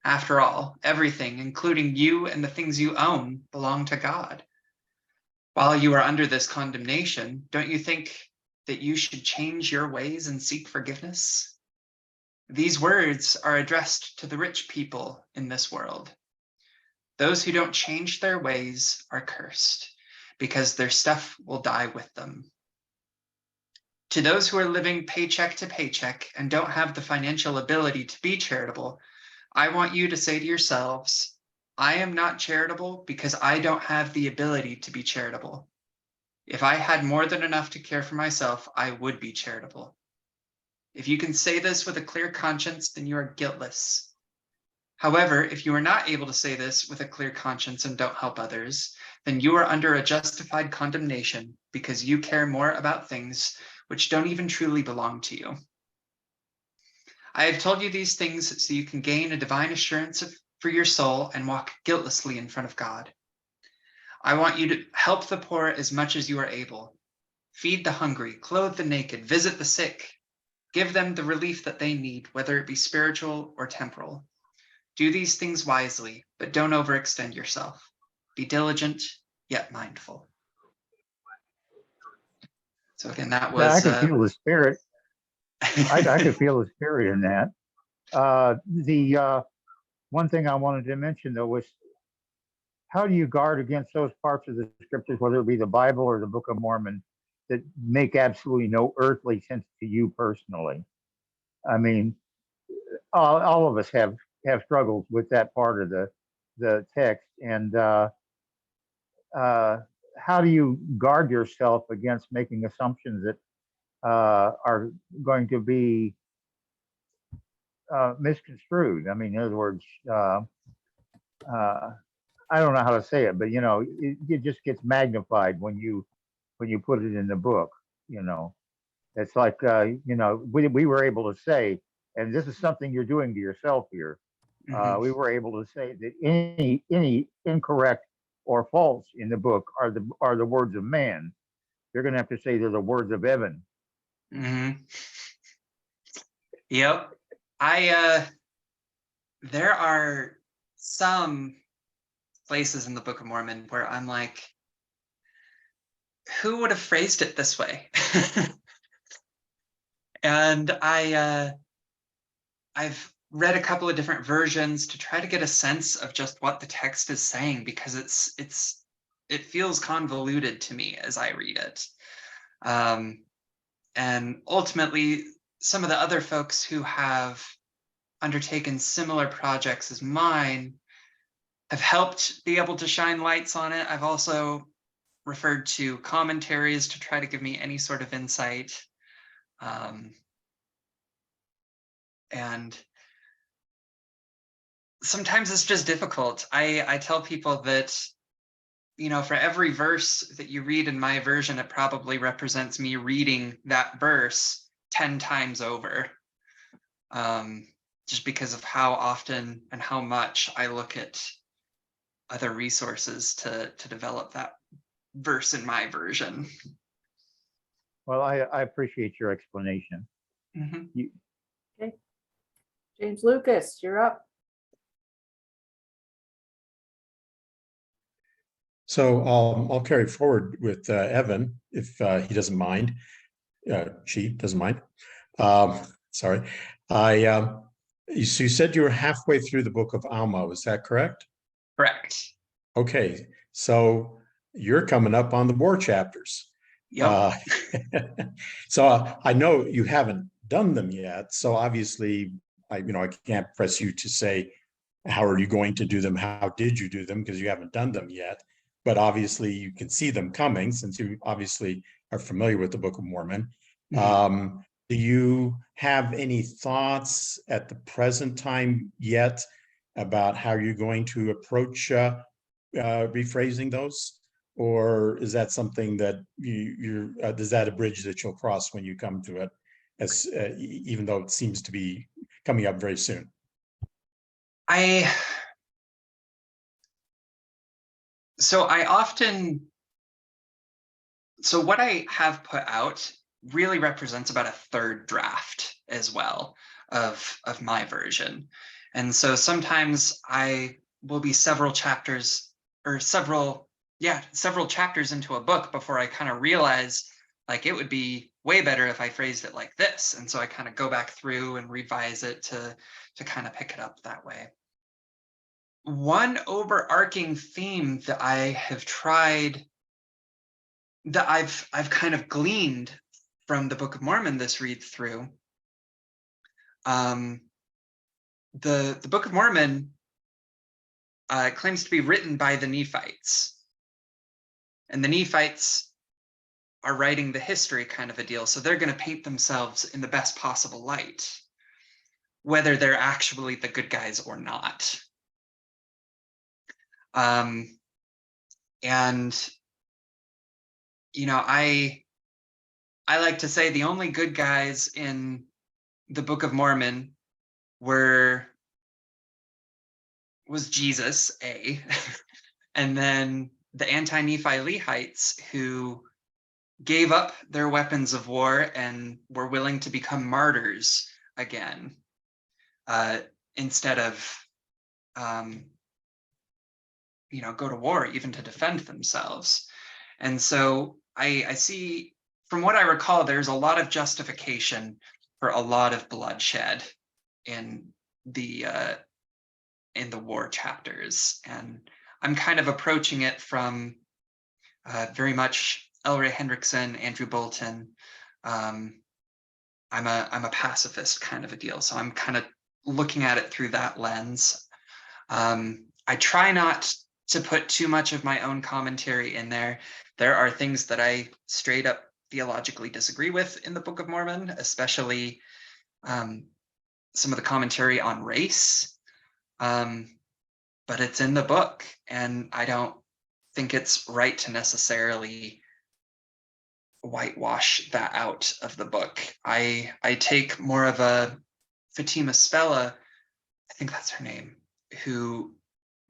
After all, everything, including you and the things you own, belong to God. While you are under this condemnation, don't you think that you should change your ways and seek forgiveness? These words are addressed to the rich people in this world. Those who don't change their ways are cursed. because their stuff will die with them. To those who are living paycheck to paycheck and don't have the financial ability to be charitable, I want you to say to yourselves, I am not charitable because I don't have the ability to be charitable. If I had more than enough to care for myself, I would be charitable. If you can say this with a clear conscience, then you are guiltless. However, if you are not able to say this with a clear conscience and don't help others, then you are under a justified condemnation because you care more about things which don't even truly belong to you. I have told you these things so you can gain a divine assurance for your soul and walk guiltlessly in front of God. I want you to help the poor as much as you are able. Feed the hungry, clothe the naked, visit the sick. Give them the relief that they need, whether it be spiritual or temporal. Do these things wisely, but don't overextend yourself. Be diligent, yet mindful. So again, that Yeah, I was... could feel the spirit. I could feel the spirit in that. The one thing I wanted to mention, though, was how do you guard against those parts of the scriptures, whether it be the Bible or the Book of Mormon, that make absolutely no earthly sense to you personally? I mean, all of us have struggled with that part of the text, and how do you guard yourself against making assumptions that are going to be misconstrued? I mean, in other words, I don't know how to say it, but it just gets magnified when you put it in the book. It's like we were able to say, and this is something you're doing to yourself here. We were able to say that any incorrect or false in the book are the words of man. You're going to have to say they're the words of Evan. Yep. There are some places in the Book of Mormon where I'm like, who would have phrased it this way? And I've read a couple of different versions to try to get a sense of just what the text is saying, because it feels convoluted to me as I read it. And ultimately, some of the other folks who have undertaken similar projects as mine have helped be able to shine lights on it. I've also referred to commentaries to try to give me any sort of insight. And sometimes it's just difficult. I tell people that, for every verse that you read in my version, it probably represents me reading that verse 10 times over. Just because of how often and how much I look at other resources to develop that verse in my version. Well, I appreciate your explanation. Okay. James Lucas, you're up. So I'll carry forward with Evan, if he doesn't mind. She doesn't mind. Sorry. You said you were halfway through the book of Alma. Was that correct? Correct. Okay. So you're coming up on the war chapters. Yep. So I know you haven't done them yet. So obviously, I can't press you to say, how are you going to do them? How did you do them? Because you haven't done them yet. But obviously, you can see them coming since you obviously are familiar with the Book of Mormon. Do you have any thoughts at the present time yet about how you're going to approach rephrasing those? Or is that something that is that a bridge that you'll cross when you come to it, as even though it seems to be coming up very soon? So what I have put out really represents about a third draft as well of my version. And so sometimes I will be several chapters into a book before I kind of realize, like, it would be way better if I phrased it like this. And so I kind of go back through and revise it to kind of pick it up that way. One overarching theme that I have tried that I've kind of gleaned from the Book of Mormon this read through. The Book of Mormon claims to be written by the Nephites, and the Nephites are writing the history kind of a deal, so they're going to paint themselves in the best possible light, whether they're actually the good guys or not. And you know, I like to say the only good guys in the Book of Mormon was Jesus, A, and then the anti-Nephi Lehites who gave up their weapons of war and were willing to become martyrs again, instead of you know, go to war even to defend themselves. And so I see, from what I recall, there's a lot of justification for a lot of bloodshed in the war chapters, and I'm kind of approaching it from very much L. Ray Hendrickson, Andrew Bolton. I'm a pacifist kind of a deal, so I'm kind of looking at it through that lens. I try not to put too much of my own commentary in there. There are things that I straight up theologically disagree with in the Book of Mormon, especially some of the commentary on race. But it's in the book, and I don't think it's right to necessarily whitewash that out of the book. I take more of a Fatima Spella, I think that's her name, who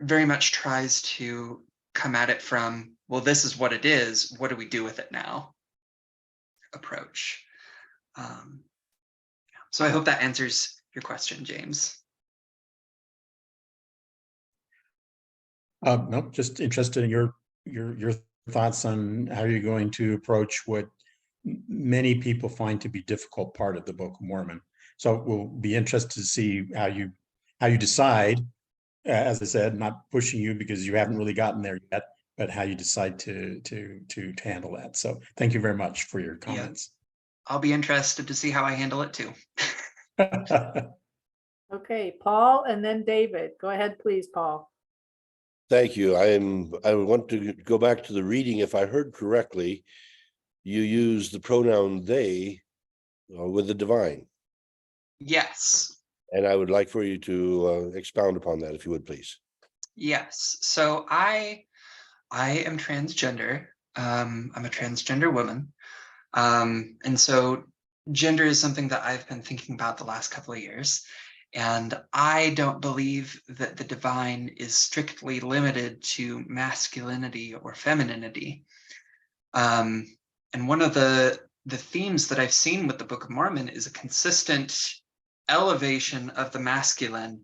very much tries to come at it from, well, this is what it is, what do we do with it now approach. So I hope that answers your question, James. No, just interested in your thoughts on how you're going to approach what many people find to be difficult part of the Book of Mormon. So we'll be interested to see how you decide. As I said, not pushing you because you haven't really gotten there yet, but how you decide to handle that. So thank you very much for your comments. Yeah. I'll be interested to see how I handle it too. Okay, Paul and then David. Go ahead, please, Paul. Thank you. I want to go back to the reading. If I heard correctly, you use the pronoun they with the divine. Yes. And I would like for you to expound upon that, if you would, please. Yes. So I am transgender. I'm a transgender woman. And so gender is something that I've been thinking about the last couple of years. And I don't believe that the divine is strictly limited to masculinity or femininity. And one of the themes that I've seen with the Book of Mormon is a consistent elevation of the masculine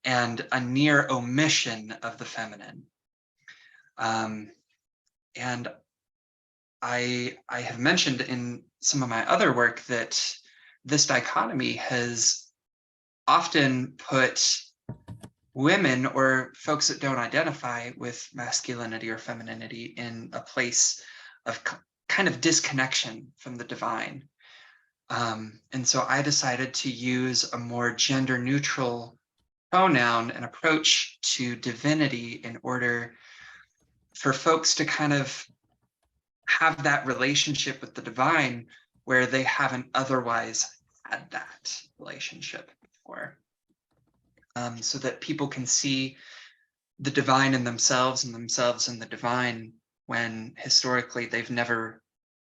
and a near omission of the feminine. And I have mentioned in some of my other work that this dichotomy has often put women or folks that don't identify with masculinity or femininity in a place of kind of disconnection from the divine. And so I decided to use a more gender neutral pronoun and approach to divinity in order for folks to kind of have that relationship with the divine where they haven't otherwise had that relationship before. So that people can see the divine in themselves and themselves in the divine when historically they've never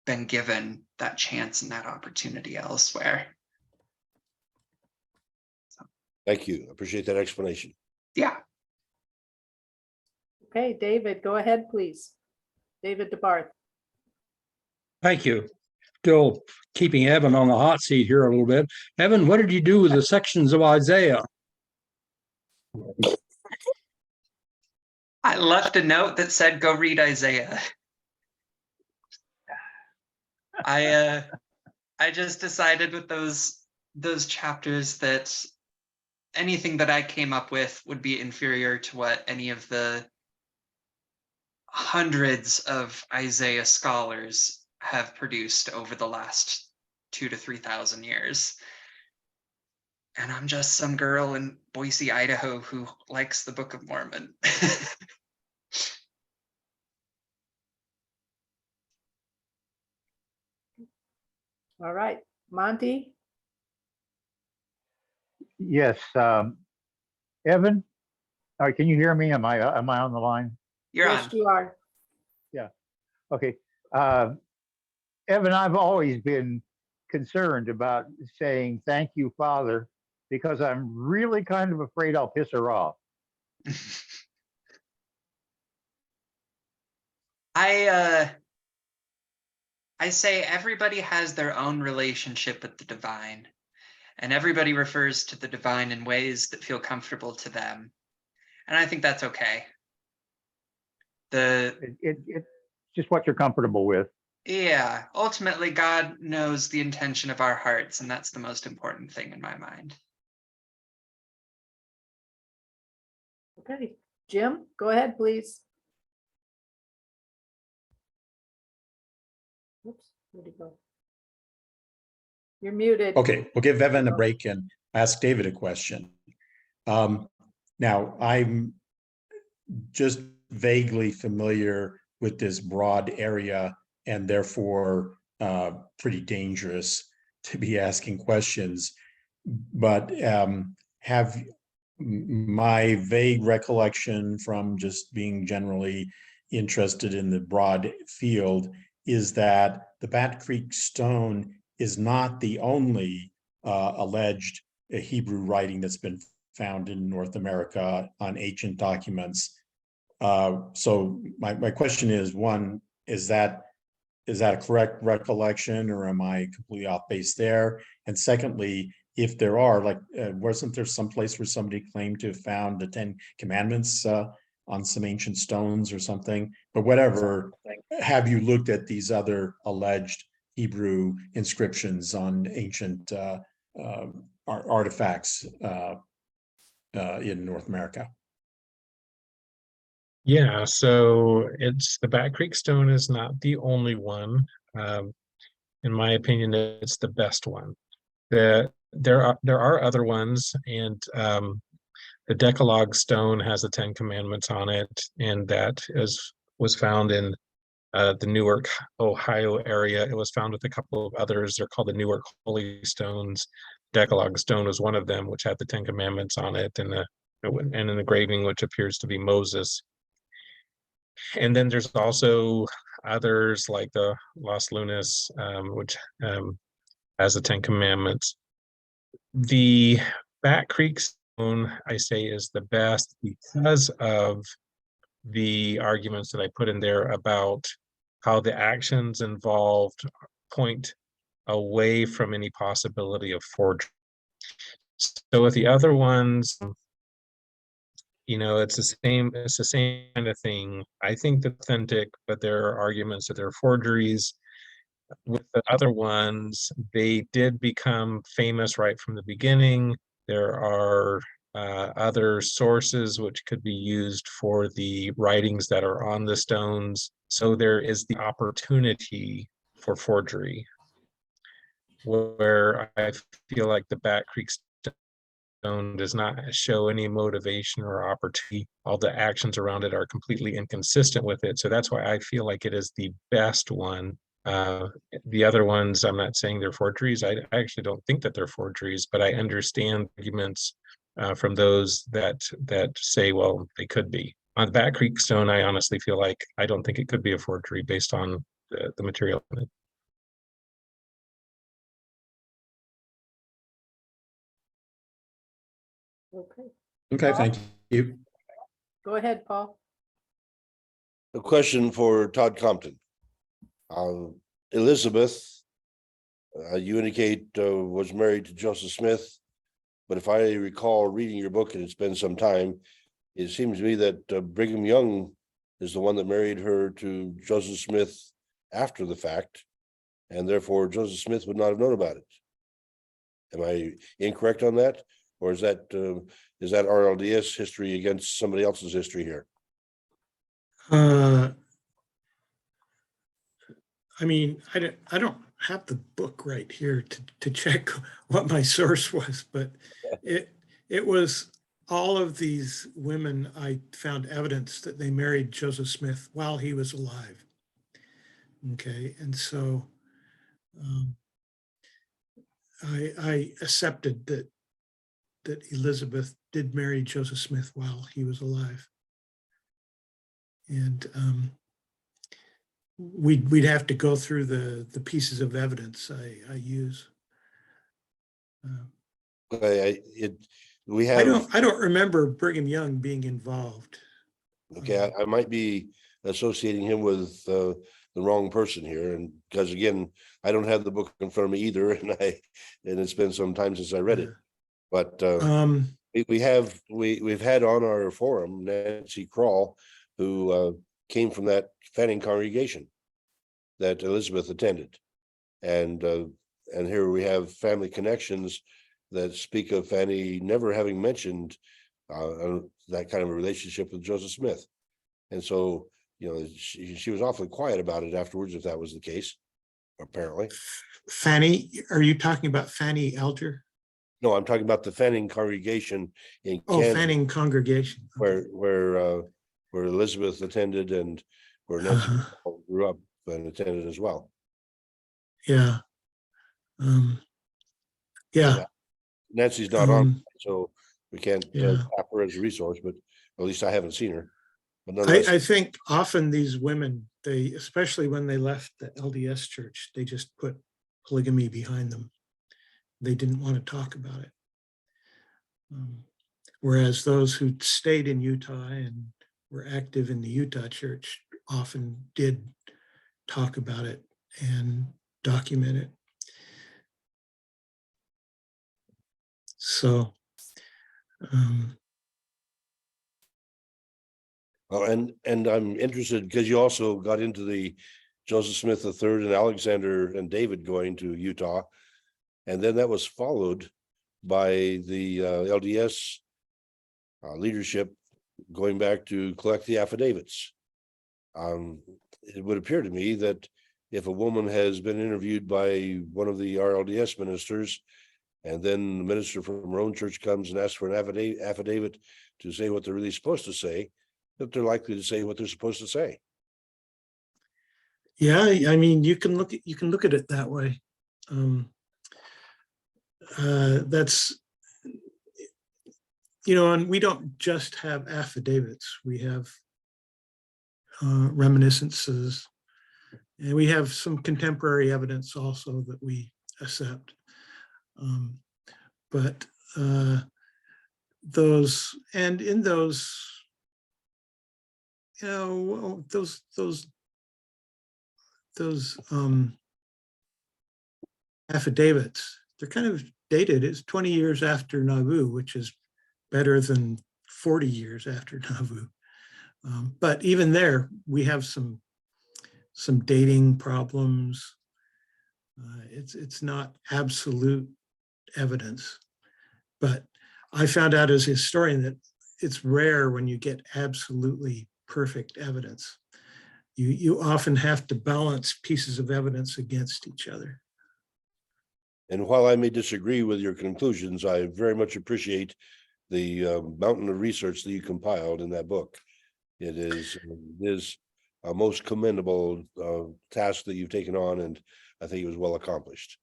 been given that chance and that opportunity elsewhere. So, Thank you. Appreciate that explanation. yeah. Okay, David, go ahead, please. David DeBarthe. Thank you. Still keeping Evan on the hot seat here a little bit. Evan, what did you do with the sections of Isaiah? I left a note that said, go read Isaiah. I just decided with those chapters that anything that I came up with would be inferior to what any of the hundreds of Isaiah scholars have produced over the last 2,000 to 3,000 years. And I'm just some girl in Boise, Idaho who likes the Book of Mormon. All right, Monty? Yes, Evan, can you hear me? Am I on the line? You're Yes, on. you are. Okay. Evan, I've always been concerned about saying thank you, Father, because I'm really kind of afraid I'll piss her off. I say everybody has their own relationship with the divine, and everybody refers to the divine in ways that feel comfortable to them. And I think that's okay. It's just what you're comfortable with. Yeah, ultimately, God knows the intention of our hearts, and that's the most important thing in my mind. Okay, Jim, go ahead, please. Oops, where'd he go? You're muted. Okay, we'll give Evan a break and ask David a question. Now, I'm just vaguely familiar with this broad area and therefore pretty dangerous to be asking questions. But have my vague recollection from just being generally interested in the broad field is that the Bat Creek Stone is not the only alleged Hebrew writing that's been found in North America on ancient documents. So my question is, one, is that a correct recollection, or am I completely off base there? And secondly, if there are, like, wasn't there some place where somebody claimed to have found the 10 Commandments on some ancient stones or something? But whatever, have you looked at these other alleged Hebrew inscriptions on ancient artifacts in North America? Yeah, so it's the Bat Creek Stone is not the only one. In my opinion, it's the best one. There are other ones, and the Decalogue stone has the 10 Commandments on it, and that was found in the Newark, Ohio area. It was found with a couple of others. They're called the Newark Holy Stones. Decalogue stone was one of them, which had the 10 Commandments on it, and an engraving which appears to be Moses. And then there's also others like the Los Lunas, which has the 10 Commandments. The Bat Creek Stone, I say, is the best because of the arguments that I put in there about how the actions involved point away from any possibility of forgery. So with the other ones, it's the same kind of thing. I think they're authentic, but there are arguments that they're forgeries. With the other ones, they did become famous right from the beginning. There are other sources which could be used for the writings that are on the stones. So there is the opportunity for forgery, where I feel like the Bat Creek Stone does not show any motivation or opportunity. All the actions around it are completely inconsistent with it. So that's why I feel like it is the best one. The other ones, I'm not saying they're forgeries. I actually don't think that they're forgeries, but I understand arguments from those that say, well, they could be. On the Bat Creek Stone, I honestly feel like I don't think it could be a forgery based on the material in it. Okay, Okay, thank you. go ahead, Paul. A question for Todd Compton. Elizabeth, you indicate was married to Joseph Smith, but if I recall reading your book, and it's been some time, it seems to me that Brigham Young is the one that married her to Joseph Smith after the fact, and therefore Joseph Smith would not have known about it. Am I incorrect on that? Or is that RLDS history against somebody else's history here? I mean, I don't have the book right here to check what my source was, but it was all of these women. I found evidence that they married Joseph Smith while he was alive. Okay, and so I accepted that Elizabeth did marry Joseph Smith while he was alive, and we'd have to go through the pieces of evidence I use. We have. I don't remember Brigham Young being involved. Okay, I might be associating him with the wrong person here, and because again, I don't have the book in front of me either, and it's been some time since I read it. But we've had on our forum Nancy Kroll, who came from that Fanning congregation that Elizabeth attended, and here we have family connections that speak of Fanny never having mentioned that kind of a relationship with Joseph Smith. And so, you know, she was awfully quiet about it afterwards, if that was the case, apparently. Fanny, are you talking about Fanny Alger? No, I'm talking about the Fanning congregation in Kansas, Fanning congregation. Okay. Where Elizabeth attended and where Nancy grew up and attended as well. Yeah. Yeah. Nancy's not on, so we can't tap her as a resource, but at least I haven't seen her. But I think often these women, especially when they left the LDS church, they just put polygamy behind them. They didn't want to talk about it. Whereas those who stayed in Utah and were active in the Utah church often did talk about it and document it. So, and I'm interested because you also got into the Joseph Smith III and Alexander and David going to Utah, and then that was followed by the LDS leadership going back to collect the affidavits. It would appear to me that if a woman has been interviewed by one of the RLDS ministers, and then the minister from her own church comes and asks for an affidavit to say what they're really supposed to say, that they're likely to say what they're supposed to say. Yeah, I mean, you can look at it that way. That's, you know, and we don't just have affidavits. We have reminiscences, and we have some contemporary evidence also that we accept. But those, and in those, you know, those affidavits, they're kind of dated. It's 20 years after Nauvoo, which is better than 40 years after Nauvoo. But even there, we have some dating problems. It's not absolute evidence, but I found out as a historian that it's rare when you get absolutely perfect evidence. You often have to balance pieces of evidence against each other. And while I may disagree with your conclusions, I very much appreciate the mountain of research that you compiled in that book. It is a most commendable task that you've taken on, and I think it was well accomplished.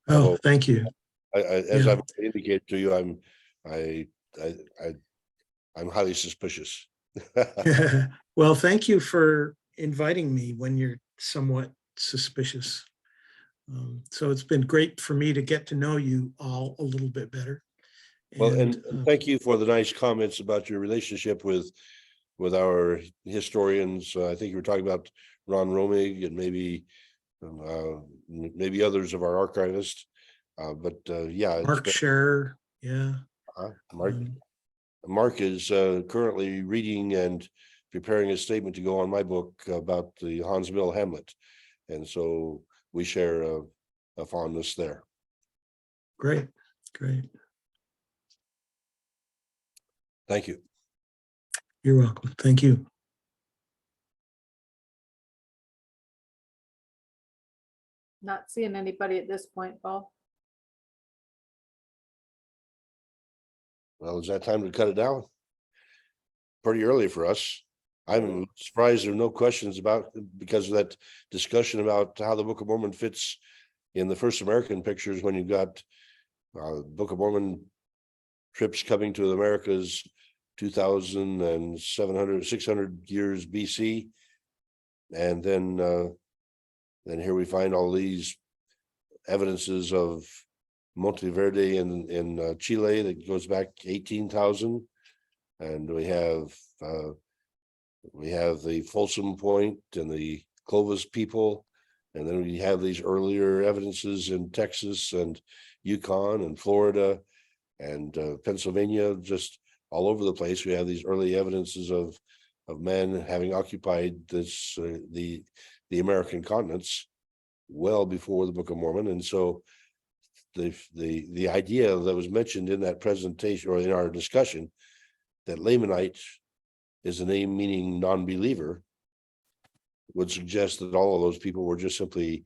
Oh, thank you. As I've indicated to you, I'm highly suspicious. Well, thank you for inviting me when you're somewhat suspicious. So it's been great for me to get to know you all a little bit better. Well, and thank you for the nice comments about your relationship with our historians. I think you were talking about Ron Romig and maybe others of our archivists. But yeah, Mark Scherer, yeah. Mark is currently reading and preparing a statement to go on my book about the Hans Mill Hamlet, and so we share a fondness there. Great. Thank you. You're welcome. Thank you. Not seeing anybody at this point, Paul. Well, is that time to cut it down? Pretty early for us. I'm surprised there are no questions about, because of that discussion about how the Book of Mormon fits in the first American pictures, when you've got Book of Mormon trips coming to the Americas 600 years BC. And then here we find all these evidences of Monteverde in Chile that goes back 18,000. And we have the Folsom Point and the Clovis people. And then we have these earlier evidences in Texas and Yukon and Florida and Pennsylvania, just all over the place. We have these early evidences of men having occupied this the American continents well before the Book of Mormon. And so the idea that was mentioned in that presentation or in our discussion, that Lamanite is a name meaning non-believer, would suggest that all of those people were just simply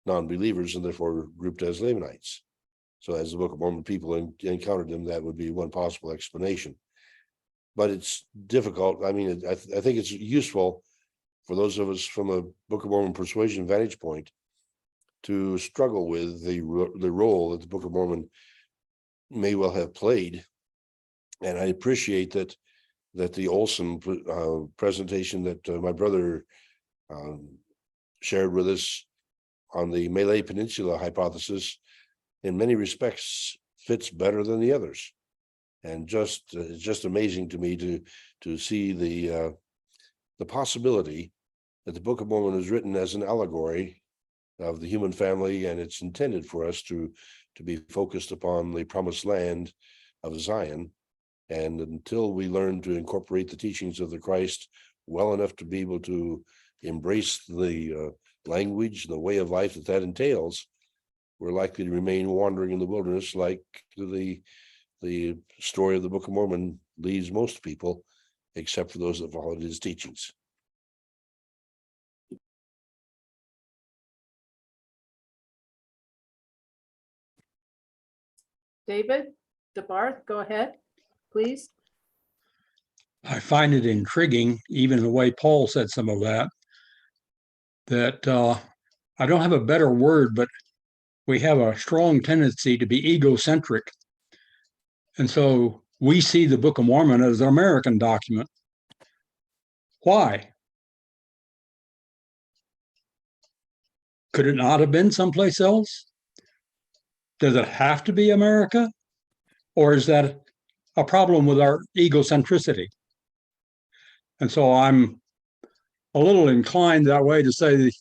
non-believers and therefore grouped as Lamanites. So as the Book of Mormon people encountered them, that would be one possible explanation. But it's difficult. I mean, I think it's useful for those of us from a Book of Mormon persuasion vantage point to struggle with the role that the Book of Mormon may well have played. And I appreciate that the Olson presentation that my brother shared with us on the Malay Peninsula hypothesis in many respects fits better than the others. And it's just amazing to me to see the possibility that the Book of Mormon is written as an allegory of the human family, and it's intended for us to be focused upon the promised land of Zion. And until we learn to incorporate the teachings of the Christ well enough to be able to embrace the language, the way of life that entails, we're likely to remain wandering in the wilderness, like the story of the Book of Mormon leaves most people, except for those that followed his teachings. David, DeBarthe, go ahead, please. I find it intriguing, even the way Paul said some of that I don't have a better word, but we have a strong tendency to be egocentric. And so we see the Book of Mormon as an American document. Why? Could it not have been someplace else? Does it have to be America? Or is that a problem with our egocentricity? And so I'm a little inclined that way to say that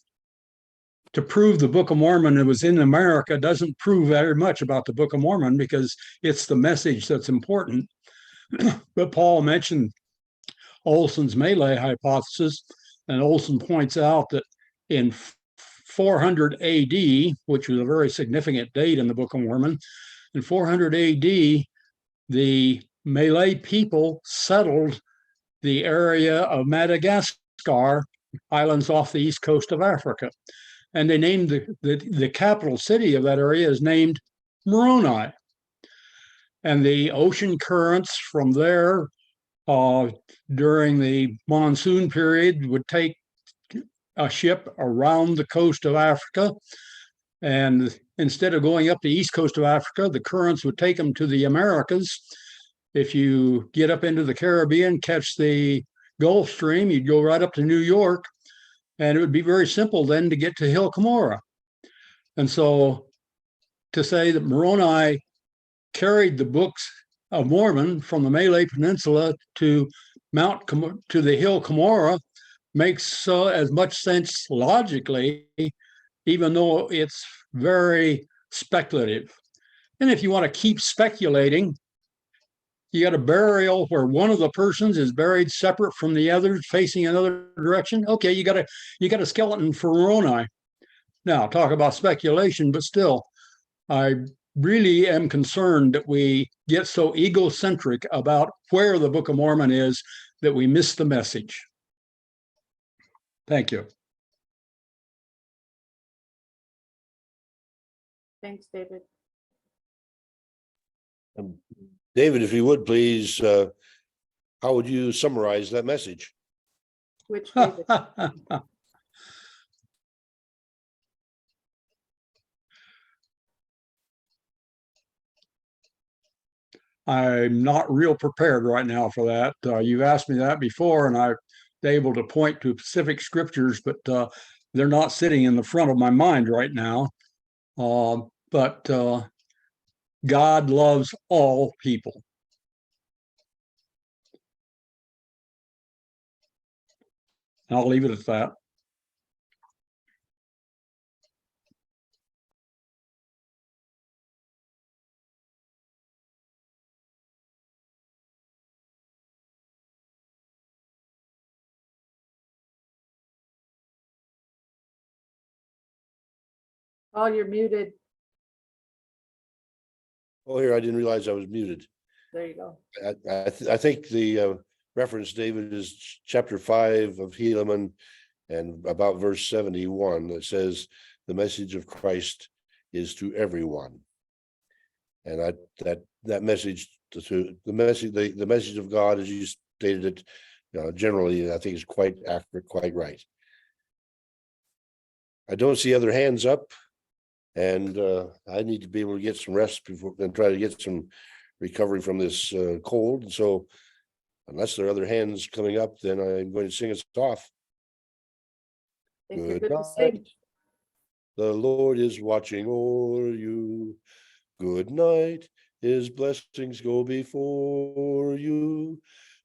to prove the Book of Mormon it was in America doesn't prove very much about the Book of Mormon, because it's the message that's important. But Paul mentioned Olson's Malay hypothesis, and Olson points out that in 400 AD, which was a very significant date in the Book of Mormon, in 400 AD, the Malay people settled the area of Madagascar, islands off the east coast of Africa. And they named the capital city of that area is named Moroni. And the ocean currents from there during the monsoon period would take a ship around the coast of Africa. And instead of going up the east coast of Africa, the currents would take them to the Americas. If you get up into the Caribbean, catch the Gulf Stream, you'd go right up to New York, and it would be very simple then to get to Hill Cumorah. And so to say that Moroni carried the books of Mormon from the Malay Peninsula to to the Hill Cumorah makes as much sense logically, even though it's very speculative. And if you want to keep speculating, you got a burial where one of the persons is buried separate from the others, facing another direction. Okay, you got a skeleton for Moroni. Now, talk about speculation, but still, I really am concerned that we get so egocentric about where the Book of Mormon is that we miss the message. Thank you. Thanks, David. David, if you would please, how would you summarize that message? Which David? I'm not real prepared right now for that. You've asked me that before, and I've been able to point to specific scriptures, but they're not sitting in the front of my mind right now. But God loves all people. And I'll leave it at that. Oh, you're muted. Oh, here, I didn't realize I was muted. There you go. I think the reference, David, is chapter 5 of Helaman and about verse 71 that says the message of Christ is to everyone. And that message to the message of God, as you stated it, generally, I think is quite accurate, quite right. I don't see other hands up, and I need to be able to get some rest before and try to get some recovery from this cold. So unless there are other hands coming up, then I'm going to sing us off. I think you're Good good to sing. night. The Lord is watching o'er you. Good night. His blessings go before you.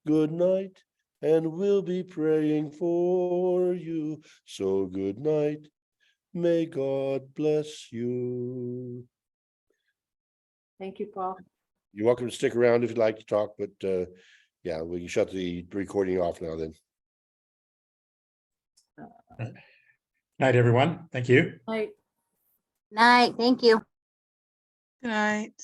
Good night. And we'll be praying for you. So good night. May God bless you. Thank you, Paul. You're welcome to stick around if you'd like to talk, but yeah, we can shut the recording off now then. Night, everyone. Thank you. Night. Night, thank you. Good night.